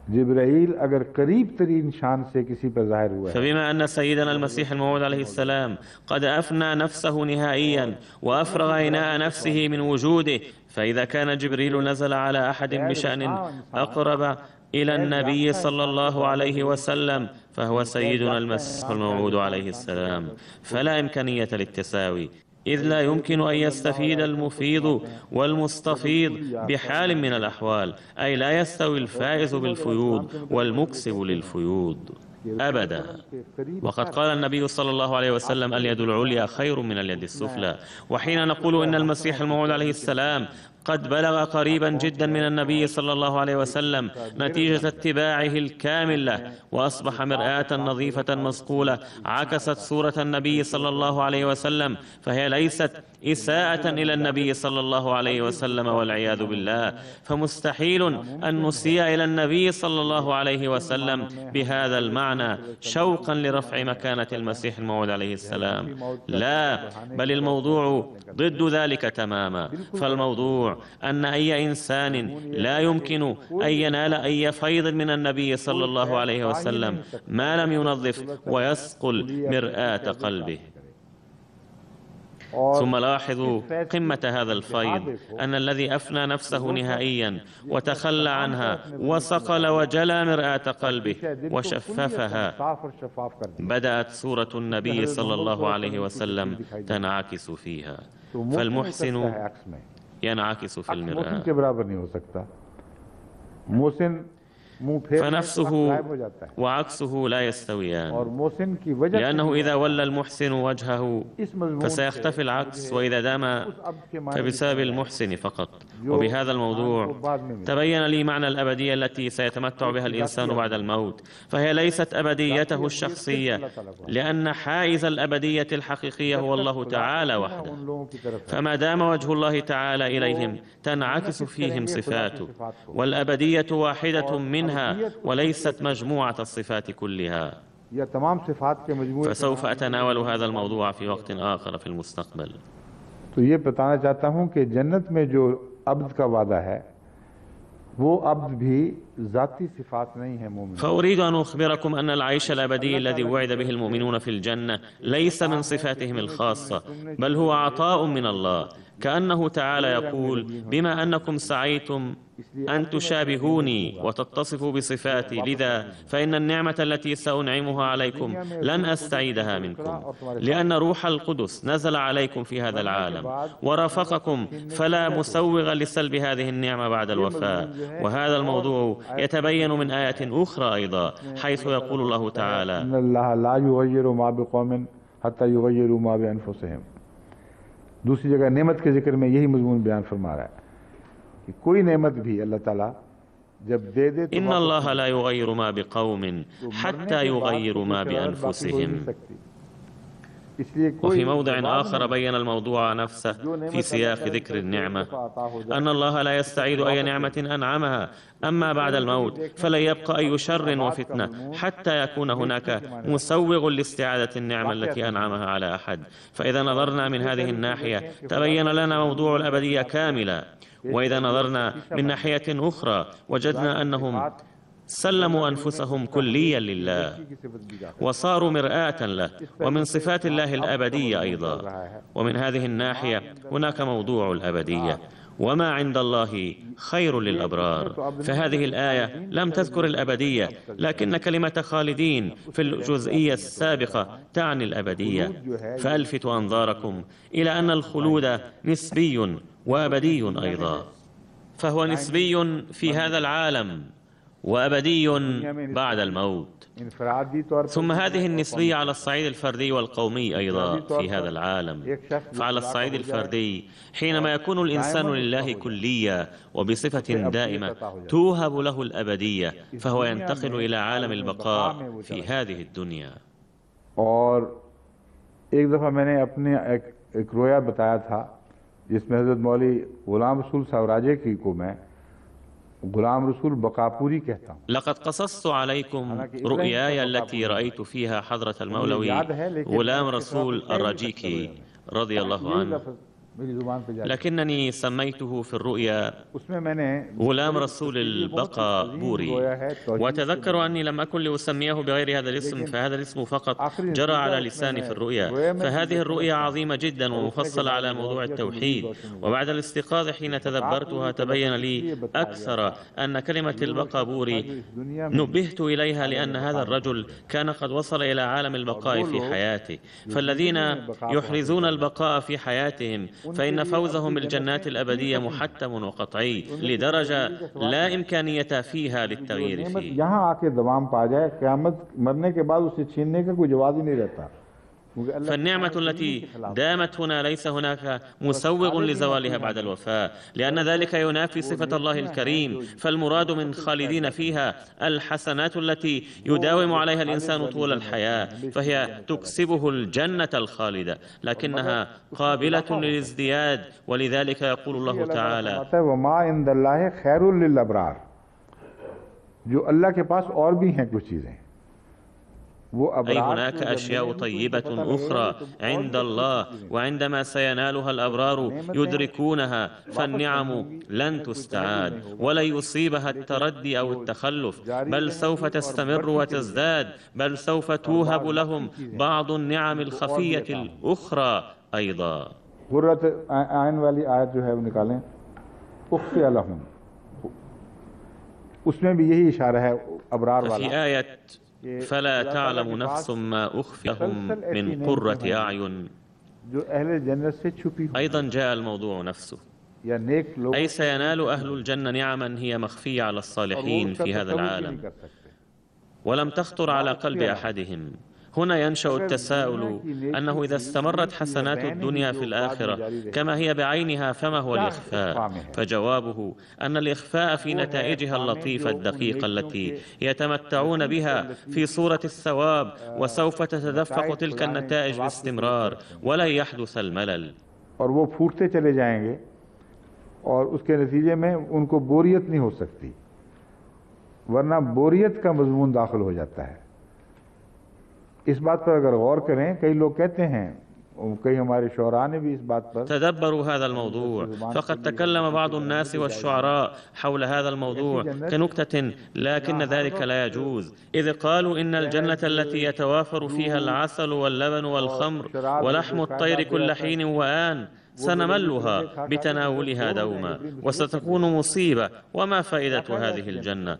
जिब्राइल अगर करीब तरीन शान से किसी पर ज़ाहिर हुआ है। فبما أن سيدنا المسيح الموعود عليه السلام قد أفنى نفسه نهائيا وأفرغ إناء نفسه من وجوده، فإذا كان جبريل نزل على أحد بشأن أقرب إلى النبي صلى الله عليه وسلم فهو سيدنا المسيح الموعود عليه السلام، فلا إمكانية للتساوي، إذ لا يمكن أن يستفيد المفيض والمستفيض بحال من الأحوال، أي لا يستوي الفائز بالفيوض والمكسب للفيوض أبدا. وقد قال النبي صلى الله عليه وسلم: اليد العليا خير من اليد السفلى. وحين نقول إن المسيح الموعود عليه السلام قد بلغ قريبا جدا من النبي صلى الله عليه وسلم نتيجة اتباعه الكامل له، وأصبح مرآة نظيفة مصقولة عكست صورة النبي صلى الله عليه وسلم، فهي ليست إساءة إلى النبي صلى الله عليه وسلم والعياذ بالله، فمستحيل أن نسيء إلى النبي صلى الله عليه وسلم بهذا المعنى شوقا لرفع مكانة المسيح الموعود عليه السلام، لا، بل الموضوع ضد ذلك تماما. فالموضوع أن أي إنسان لا يمكن أن ينال أي فيض من النبي صلى الله عليه وسلم ما لم ينظف ويصقل مرآة قلبه. ثم لاحظوا قمة هذا الفيض أن الذي أفنى نفسه نهائيا وتخلى عنها وصقل وجلى مرآة قلبه وشففها، بدأت صورة النبي صلى الله عليه وسلم تنعكس فيها، فالمحسن ينعكس في المرآة، فنفسه وعكسه لا يستويان، لأنه إذا ولى المحسن وجهه فسيختفي العكس، وإذا دام فبسبب المحسن فقط. وبهذا الموضوع تبين لي معنى الأبدية التي سيتمتع بها الإنسان بعد الموت، فهي ليست أبديته الشخصية، لأن حائز الأبدية الحقيقية هو الله تعالى وحده، فما دام وجه الله تعالى إليهم تنعكس فيهم صفاته، والأبدية واحدة منها وليست مجموعة الصفات كلها. فسوف أتناول هذا الموضوع في وقت آخر في المستقبل. तो ये बताना चाहता हूँ कि जन्नत में जो अब्द का वादा है वो अब्द भी ذاتی صفات नहीं है मोमिन। فأريد أن أخبركم أن العيش الأبدي الذي وعد به المؤمنون في الجنة ليس من صفاتهم الخاصة، بل هو عطاء من الله، كأنه تعالى يقول: بما أنكم سعيتم أن تشابهوني وتتصفوا بصفاتي، لذا فإن النعمة التي سأنعمها عليكم لن أستعيدها منكم، لأن روح القدس نزل عليكم في هذا العالم ورافقكم، فلا مسوغ لسلب هذه النعمة بعد الوفاة. وهذا الموضوع يتبين من آيات أخرى أيضا، حيث يقول الله تعالى: إن الله لا يغير ما بقوم حتى يغيروا ما بأنفسهم। दूसरी जगह नेमत के जिक्र में यही मजमून बयान फरमा रहा है कि कोई नेमत भी अल्लाह ताला जब दे दे तो إن الله لا يغير ما بقوم حتى يغيروا ما بأنفسهم. وفي موضع آخر بين الموضوع نفسه في سياق ذكر النعمة أن الله لا يستعيد أي نعمة أنعمها أما بعد الموت، فلن يبقى أي شر وفتنة حتى يكون هناك مسوغ لاستعادة النعمة التي أنعمها على أحد. فإذا نظرنا من هذه الناحية تبين لنا موضوع الأبدية كاملا، وإذا نظرنا من ناحية أخرى وجدنا أنهم سلموا أنفسهم كليا لله وصاروا مرآة له، ومن صفات الله الأبدية أيضا. ومن هذه الناحية هناك موضوع الأبدية، وما عند الله خير للأبرار. فهذه الآية لم تذكر الأبدية، لكن كلمة خالدين في الجزئية السابقة تعني الأبدية. فألفت أنظاركم إلى أن الخلود نسبي وأبدي أيضا، فهو نسبي في هذا العالم وأبدي بعد الموت. ثم هذه النسبية على الصعيد الفردي والقومي أيضا في هذا العالم. فعلى الصعيد الفردي حينما يكون الإنسان لله كليا وبصفة دائمة توهب له الأبدية، فهو ينتقل إلى عالم البقاء في هذه الدنيا. और एक दफ़ा मैंने अपने एक रोया बताया था जिसमें हज़रत मौली गुलाम रसूल साहब राजे को मैं गुलाम रसूल बकापुरी कहता हूँ. لقد قصصت عليكم رؤياي التي رأيت فيها حضرة المولوي غلام رسول الراجيكي رضي الله عنه، لكنني سميته في الرؤيا غلام رسول البقاء بوري. وتذكر أني لم أكن لأسميه بغير هذا الاسم، فهذا الاسم فقط جرى على لساني في الرؤيا. فهذه الرؤيا عظيمة جدا ومفصلة على موضوع التوحيد، وبعد الاستيقاظ حين تدبرتها تبين لي أكثر أن كلمة البقاء بوري نبهت إليها لأن هذا الرجل كان قد وصل إلى عالم البقاء في حياته. فالذين يحرزون البقاء في حياتهم فإن فوزهم بالجنات الأبدية محتم وقطعي لدرجة لا إمكانية فيها للتغيير فيه. यहाँ आके दवाम पा जाए, क़यामत मरने के बाद उसे छीनने का कोई जवाब ही नहीं रहता. فالنعمة التي دامت هنا ليس هناك مسوغ لزوالها بعد الوفاة، لأن ذلك ينافي صفة الله الكريم. فالمراد من خالدين فيها الحسنات التي يداوم عليها الإنسان طول الحياة، فهي تكسبه الجنة الخالدة، لكنها قابلة للازدياد. ولذلك يقول الله تعالى: وما عند الله خير للأبرار. जो अल्लाह के पास और भी हैं कुछ चीजें. أي هناك أشياء طيبة أخرى عند الله، وعندما سينالها الأبرار يدركونها، فالنعم لن تستعاد ولا يصيبها التردي أو التخلف، بل سوف تستمر وتزداد، بل سوف توهب لهم بعض النعم الخفية الأخرى أيضا. قرة عين वाली आयत जो है वो निकालें, उख्फिया लहुम, उसमें भी यही इशारा है अबरार वाला. في آية فلا تعلم نفس ما أخفي لهم من قرة أعين أيضا جاء الموضوع نفسه، أي سينال أهل الجنة نعما هي مخفية على الصالحين في هذا العالم ولم تخطر على قلب أحدهم. هنا ينشأ التساؤل أنه إذا استمرت حسنات الدنيا في الآخرة كما هي بعينها فما هو الإخفاء؟ فجوابه أن الإخفاء في نتائجها اللطيفة الدقيقة التي يتمتعون بها في صورة الثواب، وسوف تتدفق تلك النتائج باستمرار ولن يحدث الملل. और वो फूटते चले जाएंगे और उसके नतीजे में उनको बोरियत नहीं हो सकती, वरना बोरियत का मजमून दाखिल हो जाता है. इस बात पर अगर गौर करें, कई लोग कहते हैं, कई हमारे शुअरा ने भी इस बात पर تدبروا هذا الموضوع. فقد تكلم بعض الناس والشعراء حول هذا الموضوع كنكتة، لكن ذلك لا يجوز، إذ قالوا إن الجنة التي يتوافر فيها العسل واللبن والخمر ولحم الطير كل حين وآن سنملها بتناولها دوما وستكون مصيبة، وما فائدة هذه الجنة؟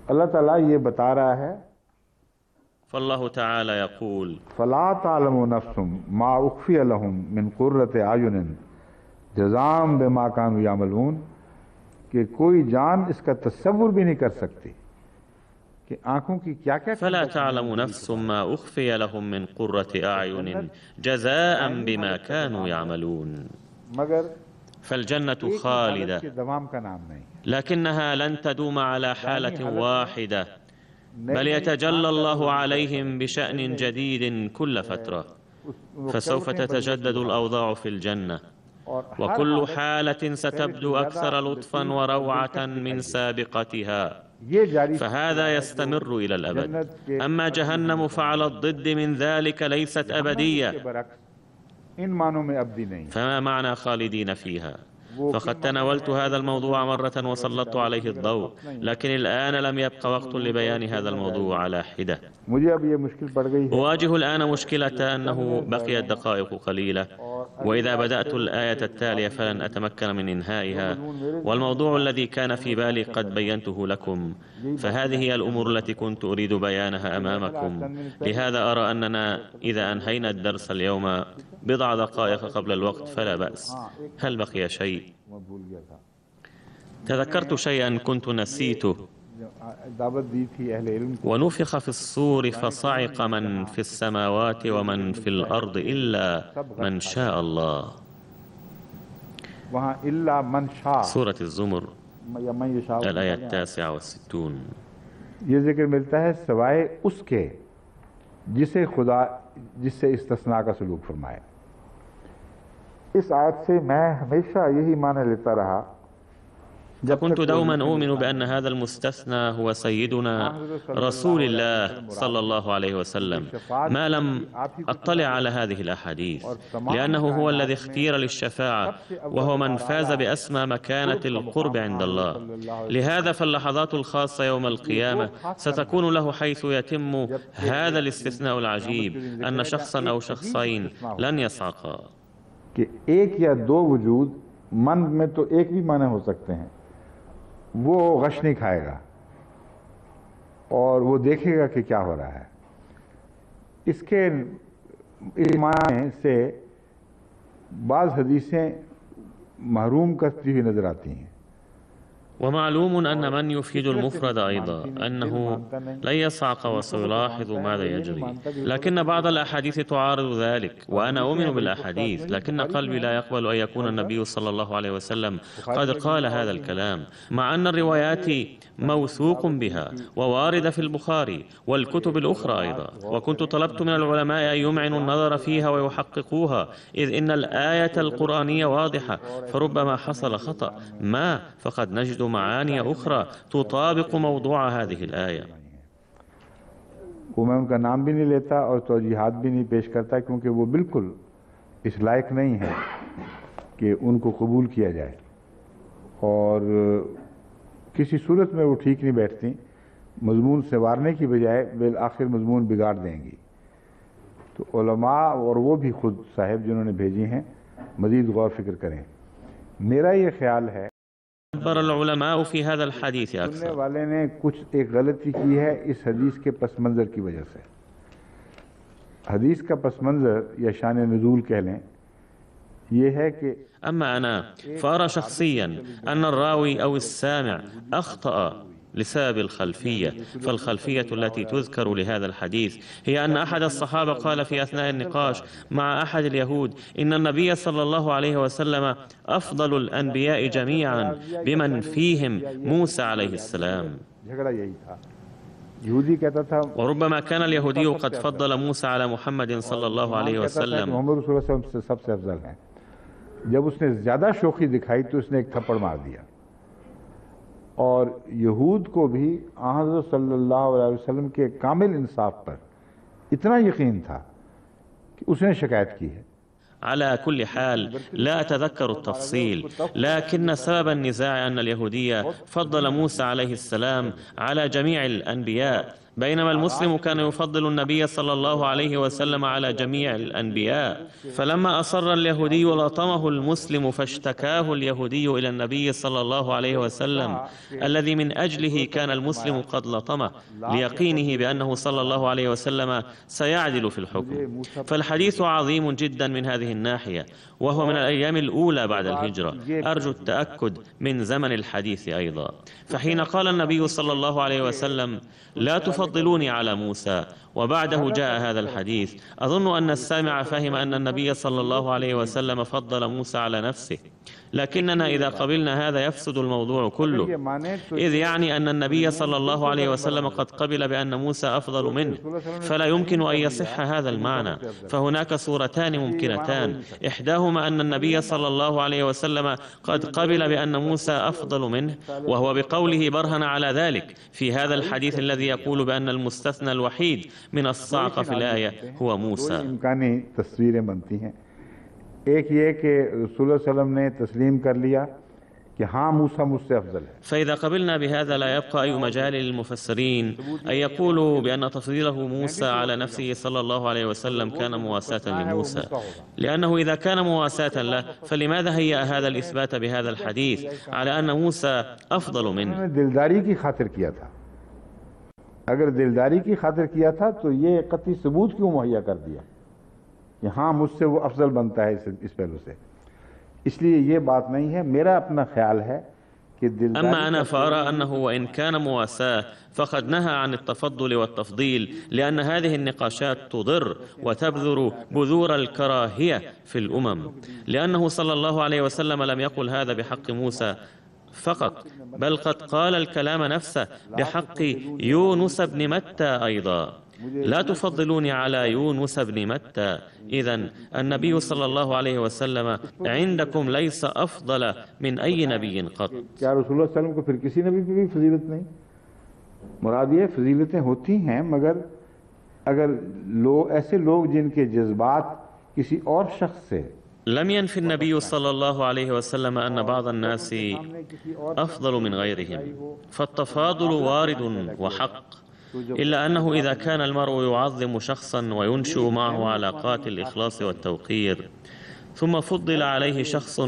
الله تعالى ये बता रहा है, فالله تعالى يقول: فلا تعلم نفس ما أخفي لهم من قرة أعين جزاء بما كانوا يعملون, कि कोई जान इसका तसव्वुर भी नहीं कर सकती कि आंखों की क्या-क्या. فلا تعلم نفس ما أخفي لهم من قرة أعين جزاء بما كانوا يعملون. فالجنة خالدة لكنها لن تدوم على حالة واحدة، بل يتجلى الله عليهم بشأن جديد كل فترة. فسوف تتجدد الأوضاع في الجنة، وكل حالة ستبدو أكثر لطفا وروعة من سابقتها، فهذا يستمر إلى الأبد. أما جهنم فعلى الضد من ذلك ليست أبدية، فما معنى خالدين فيها؟ فقد تناولت هذا الموضوع مرة وسلطت عليه الضوء، لكن الآن لم يبق وقت لبيان هذا الموضوع على حدة. أواجه الآن مشكلة أنه بقيت دقائق قليلة، وإذا بدأت الآية التالية فلن أتمكن من إنهائها، والموضوع الذي كان في بالي قد بينته لكم، فهذه هي الأمور التي كنت أريد بيانها أمامكم. لهذا أرى أننا إذا أنهينا الدرس اليوم بضع دقائق قبل الوقت فلا بأس. هل بقي شيء؟ تذكرت شيئا كنت نسيته. ونفخ في الصور فصعق من في السماوات ومن في الأرض إلا من شاء الله. سورة الزمر الآية 69. ये जिक्र मिलता है सवाए उसके जिसे खुदा जिससे इस्तिस्ना का सलूक फरमाए। इस आयत से मैं हमेशा यही माने लेता रहा فكنت دوما أؤمن بأن هذا المستثنى هو سيدنا رسول الله صلى الله عليه وسلم، ما لم أطلع على هذه الأحاديث، لأنه هو الذي اختير للشفاعة، وهو من فاز بأسمى مكانة القرب عند الله. لهذا فاللحظات الخاصة يوم القيامة ستكون له، حيث يتم هذا الاستثناء العجيب أن شخصا أو شخصين لن يصعقا. एक या दो वजूद मन में तो एक भी माने हो सकते हैं, वो गश नहीं खाएगा और वो देखेगा कि क्या हो रहा है। इसके माने से बाज़ हदीसें महरूम करती हुई नजर आती हैं। ومعلوم أن من يفيد المفرد أيضا أنه لا يصعق وسيلاحظ ماذا يجري، لكن بعض الأحاديث تعارض ذلك، وأنا أؤمن بالأحاديث، لكن قلبي لا يقبل أن يكون النبي صلى الله عليه وسلم قد قال هذا الكلام، مع أن الروايات موثوق بها وواردة في البخاري والكتب الأخرى أيضا. وكنت طلبت من العلماء أن يمعنوا النظر فيها ويحققوها، إذ إن الآية القرآنية واضحة، فربما حصل خطأ ما فقد نجد معاني أخرى تطابق موضوع هذه الآية. वो मैं उनका नाम भी नहीं लेता और तौजीहात भी नहीं पेश करता, क्योंकि वो बिल्कुल इस लायक नहीं है कि उनको कबूल किया जाए, और किसी सूरत में वो ठीक नहीं बैठती। मजमून संवारने की बजाय बिल आखिर मजमून बिगाड़ देंगी। तो उलमा और वो भी खुद साहिब जिन्होंने भेजी हैं मजीद गौर फिक्र करें। मेरा ये ख्याल है العلماء في هذا الحديث أكثر. वाले ने कुछ एक गलती की है इस हदीस के पस मंज़र की वजह से। हदीस का पस मंज़र या शान नुज़ूल कह लें, ये है कि أما أنا فأرى شخصيا أن الراوي أو السامع أخطأ لسبب الخلفية، فالخلفية التي تذكر لهذا الحديث هي أن أحد الصحابة قال في أثناء النقاش مع أحد اليهود إن النبي صلى الله عليه وسلم أفضل الأنبياء جميعا بمن فيهم موسى عليه السلام. وربما كان اليهودي قد فضل موسى على محمد صلى الله عليه وسلم. जब उसने ज़्यादा शोखी दिखाई तो उसने एक थप्पड़ मार दिया, और यहूद को भी हज़रत सल्लल्लाहु अलैहि वसल्लम के कामिल इंसाफ पर इतना यकीन था कि उसने शिकायत की है। على كل حال لا أتذكر التفصيل، لكن سبب النزاع أن اليهودية فضل موسى عليه السلام على جميع الأنبياء، بينما المسلم كان يفضل النبي صلى الله عليه وسلم على جميع الأنبياء. فلما أصر اليهودي لطمه المسلم، فاشتكاه اليهودي إلى النبي صلى الله عليه وسلم الذي من أجله كان المسلم قد لطمه، ليقينه بأنه صلى الله عليه وسلم سيعدل في الحكم. فالحديث عظيم جدا من هذه الناحية، وهو من الأيام الأولى بعد الهجرة. أرجو التأكد من زمن الحديث أيضا. فحين قال النبي صلى الله عليه وسلم لا تفضلوني على موسى، وبعده جاء هذا الحديث، أظن أن السامع فهم أن النبي صلى الله عليه وسلم فضل موسى على نفسه، لكننا إذا قبلنا هذا يفسد الموضوع كله، إذ يعني أن النبي صلى الله عليه وسلم قد قبل بأن موسى أفضل منه، فلا يمكن أن يصح هذا المعنى. فهناك صورتان ممكنتان، إحداهما أن النبي صلى الله عليه وسلم قد قبل بأن موسى أفضل منه، وهو بقوله برهن على ذلك في هذا الحديث الذي يقول بأن المستثنى الوحيد من الصعقة في الآية هو موسى. एक ये कि रसूल सल्लम ने तस्लीम कर लिया कि हाँ मूसा मुझसे अफजल है. فإذا قبلنا بهذا لا يبقى أي مجال للمفسرين أن يقولوا بأن تفضيله موسى على نفسه صلى الله عليه وسلم كان مواساة لموسى، لأنه إذا كان مواساة له فلماذا هيأ هذا الإثبات بهذا الحديث على أن موسى أفضل منه؟ दिलदारी की खातिर किया था. अगर दिलदारी की खातिर किया था तो ये कतई सबूत क्यों मुहैया कर दिया कि हाँ मुझसे वो अफजल बनता है इस पहलू से. इसलिए ये बात नहीं है. मेरा अपना ख्याल है कि أما أنا فأرى أنه وإن كان مواساة فقد نهى عن التفضل والتفضيل، لأن هذه النقاشات تضر وتبذر بذور الكراهية في الأمم، لأنه صلى الله عليه وسلم لم يقل هذا بحق موسى فقط، بل قد قال الكلام نفسه بحق يونس بن متى أيضا: لا تفضلوني على يونس بن متى. إذن النبي صلى الله عليه وسلم عندكم ليس أفضل من أي نبي قط. क्या रसूलुल्लाह सल्लल्लाहु अलैहि वसल्लम को फिर किसी नबी पे भी फजीलत नहीं? मुराद ये फजीलतें होती हैं, मगर अगर ऐसे लोग जिनके जज्बात किसी और शख्स से. لم ينفي النبي صلى الله عليه وسلم أن بعض الناس أفضل من غيرهم، فالتفاضل وارد وحق، إلا أنه إذا كان المرء يعظم شخصا وينشئ معه علاقات الإخلاص والتوقير، ثم فضل عليه شخص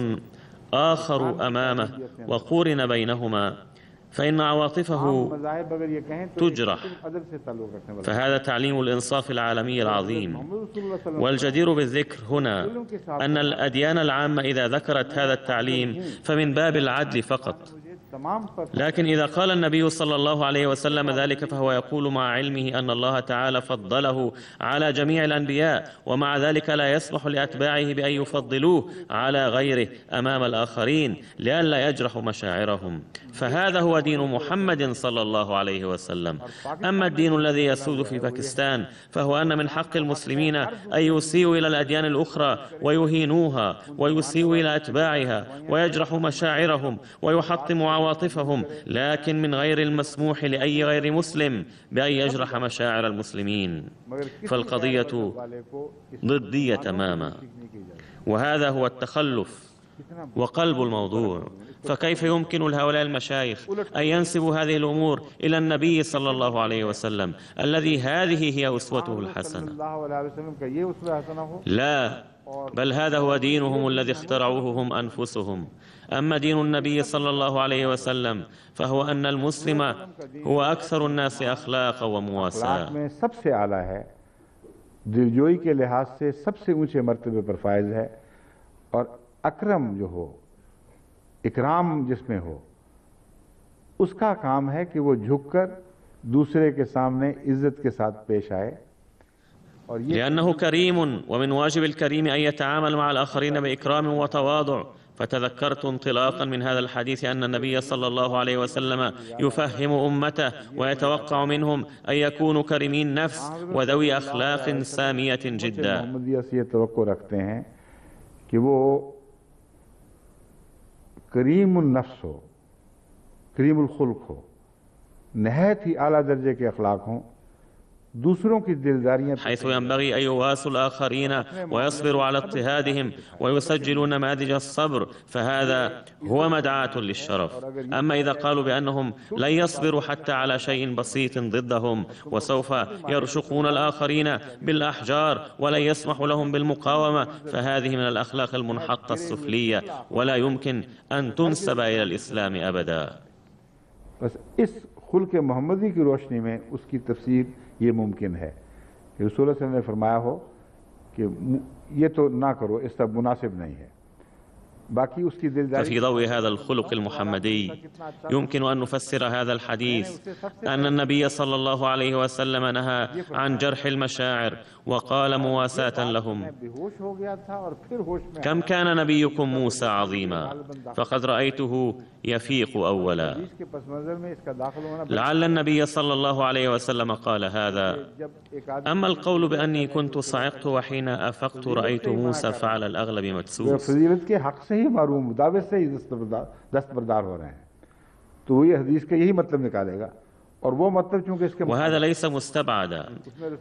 آخر أمامه وقورن بينهما، فإن عواطفه تجرح. فهذا تعليم الإنصاف العالمي العظيم. والجدير بالذكر هنا أن الأديان العامة إذا ذكرت هذا التعليم فمن باب العدل فقط، لكن إذا قال النبي صلى الله عليه وسلم ذلك فهو يقول مع علمه أن الله تعالى فضله على جميع الأنبياء، ومع ذلك لا يسمح لأتباعه بأن يفضلوه على غيره أمام الآخرين لئلا يجرحوا مشاعرهم. فهذا هو دين محمد صلى الله عليه وسلم. أما الدين الذي يسود في باكستان فهو أن من حق المسلمين أن يسيئوا إلى الأديان الأخرى ويهينوها ويسيئوا إلى أتباعها ويجرحوا مشاعرهم ويحطموا عواطفهم، لكن من غير المسموح لأي غير مسلم بأن يجرح مشاعر المسلمين. فالقضية ضدية تماما، وهذا هو التخلف وقلب الموضوع. فكيف يمكن لهؤلاء المشايخ أن ينسبوا هذه الأمور إلى النبي صلى الله عليه وسلم الذي هذه هي أسوته الحسنة؟ لا، بل هذا هو دينهم الذي اخترعوه هم أنفسهم. أما دين النبي صلى الله عليه وسلم فهو أن المسلم هو أكثر الناس أخلاقا ومواساة. सबसे आला है, दिलजोई के लिहाज से सबसे ऊंचे मर्तबे पर फायज है, और अकरम जो हो, इकराम जिसमें हो, उसका काम है कि वो झुककर दूसरे के सामने इज्जत के साथ पेश आए. لأنه كريم، ومن واجب الكريم أن يتعامل مع الآخرين بإكرام وتواضع. فتذكرت انطلاقا من هذا الحديث أن النبي صلى الله عليه وسلم يفهم أمته ويتوقع منهم أن يكونوا كريمين نفس وذوي أخلاق سامية جدا. रखते हैं कि वो करीमुल नफ्स हो, करीमुल खुल्क हो, नहायत ही आला दर्जे के अखलाक हों, दूसरों की दिलदारियां, حيث ينبغي أن يواسوا الآخرين ويصبروا على اضطهادهم ويسجلوا نماذج الصبر، فهذا هو مدعاة للشرف. أما إذا قالوا بأنهم لن يصبروا حتى على شيء بسيط ضدهم وسوف يرشقون الآخرين بالأحجار ولن يسمحوا لهم بالمقاومة، فهذه من الأخلاق المنحطة السفلية ولا يمكن أن تنسب إلى الإسلام أبدا. बस इस खुल्क मोहम्मदी की रोशनी में उसकी तफसीर ये मुमकिन है कि रसूल सल्लल्लाहु अलैहि वसल्लम ने फरमाया हो कि ये तो ना करो, इस सब मुनासिब नहीं है. बाकी उसकी दिलदारी ففي ضوء هذا الخلق المحمدي يمكن أن نفسر هذا الحديث أن النبي صلى الله عليه وسلم نهى عن جرح المشاعر وقال مواساة لهم: كم كان نبيكم موسى عظيما فقد رأيته يفيق أولا. لعل النبي صلى الله عليه وسلم قال هذا. أما القول بأني كنت صعقت وحين أفقت رأيت موسى فعلى الأغلب مدسوس، फजीलत के हक से ही मारूम दावे से ही दस्तबरदार हो रहे हैं, तो वही हदीस का यही मतलब निकालेगा। और वो मतलब चूंकि इसके وهذا ليس مستبعدا،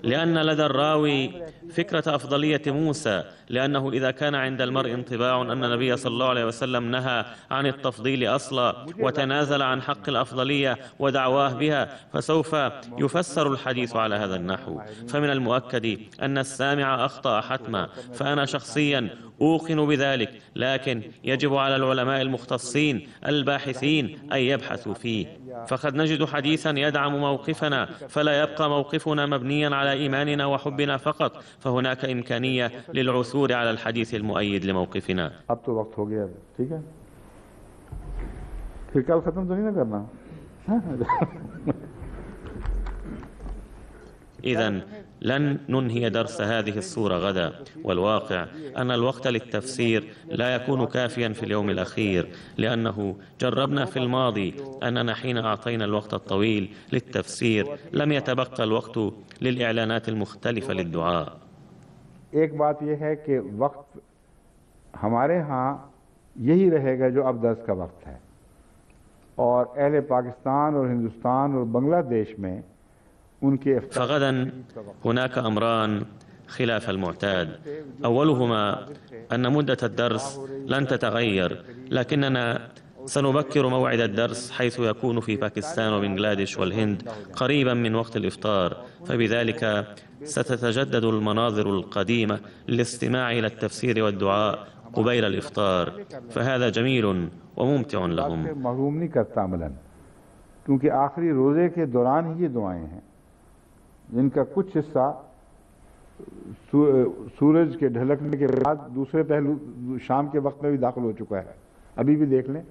لأن لدى الراوي فكرة أفضلية موسى، لأنه إذا كان عند المرء انطباع أن النبي صلى الله عليه وسلم نهى عن التفضيل أصلا وتنازل عن حق الأفضلية ودعواه بها، فسوف يفسر الحديث على هذا النحو. فمن المؤكد أن السامع أخطأ حتما، فأنا شخصيا أوقن بذلك، لكن يجب على العلماء المختصين الباحثين أن يبحثوا فيه، فقد نجد حديثا يدعم موقفنا فلا يبقى موقفنا مبنيا على إيماننا وحبنا فقط، فهناك إمكانية للعثور على الحديث المؤيد لموقفنا. अब तो वक्त हो गया, ठीक है, फिर कल खत्म तो नहीं ना करना। إذن لن ننهي درس هذه الصورة غدا، والواقع أن الوقت للتفسير لا يكون كافيا في اليوم الأخير، لأنه جربنا في الماضي أننا حين أعطينا الوقت الطويل للتفسير لم يتبقى الوقت للإعلانات المختلفة للدعاء. एक बात यह है कि वक्त हमारे यहाँ यही रहेगा जो अब दर्स का वक्त है, और अहले पाकिस्तान और हिंदुस्तान और बांग्लादेश में فغدا هناك أمران خلاف المعتاد. أولهما أن مدة الدرس لن تتغير، لكننا سنبكر موعد الدرس حيث يكون في باكستان وبنغلاديش والهند قريبا من وقت الإفطار، فبذلك ستتجدد المناظر القديمة للاستماع إلى التفسير والدعاء قبيل الإفطار، فهذا جميل وممتع لهم. महरूम नहीं करता अमलन, क्योंकि आखिरी रोजे के दौरान ही ये दुआएं हैं जिनका कुछ हिस्सा सूरज के ढलकने के बाद दूसरे पहलू शाम के वक्त में भी दाखिल हो चुका है। अभी भी देख लें,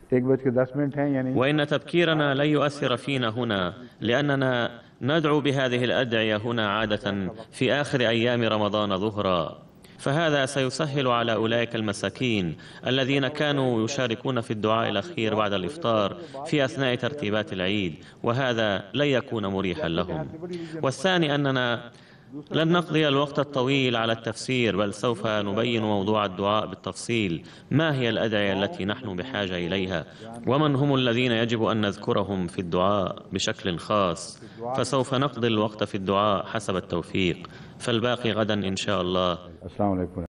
1:10 हैं यानी। وإن تبكيرنا لن يؤثر فينا هنا، لأننا ندعو بهذه الأدعية هنا عادة في آخر أيام رمضان ظهرا، فهذا سيسهل على أولئك المساكين الذين كانوا يشاركون في الدعاء الأخير بعد الإفطار في أثناء ترتيبات العيد، وهذا لن يكون مريحا لهم. والثاني أننا لن نقضي الوقت الطويل على التفسير، بل سوف نبين موضوع الدعاء بالتفصيل. ما هي الأدعية التي نحن بحاجة إليها، ومن هم الذين يجب أن نذكرهم في الدعاء بشكل خاص، فسوف نقضي الوقت في الدعاء حسب التوفيق، فالباقي غدا إن شاء الله. السلام عليكم.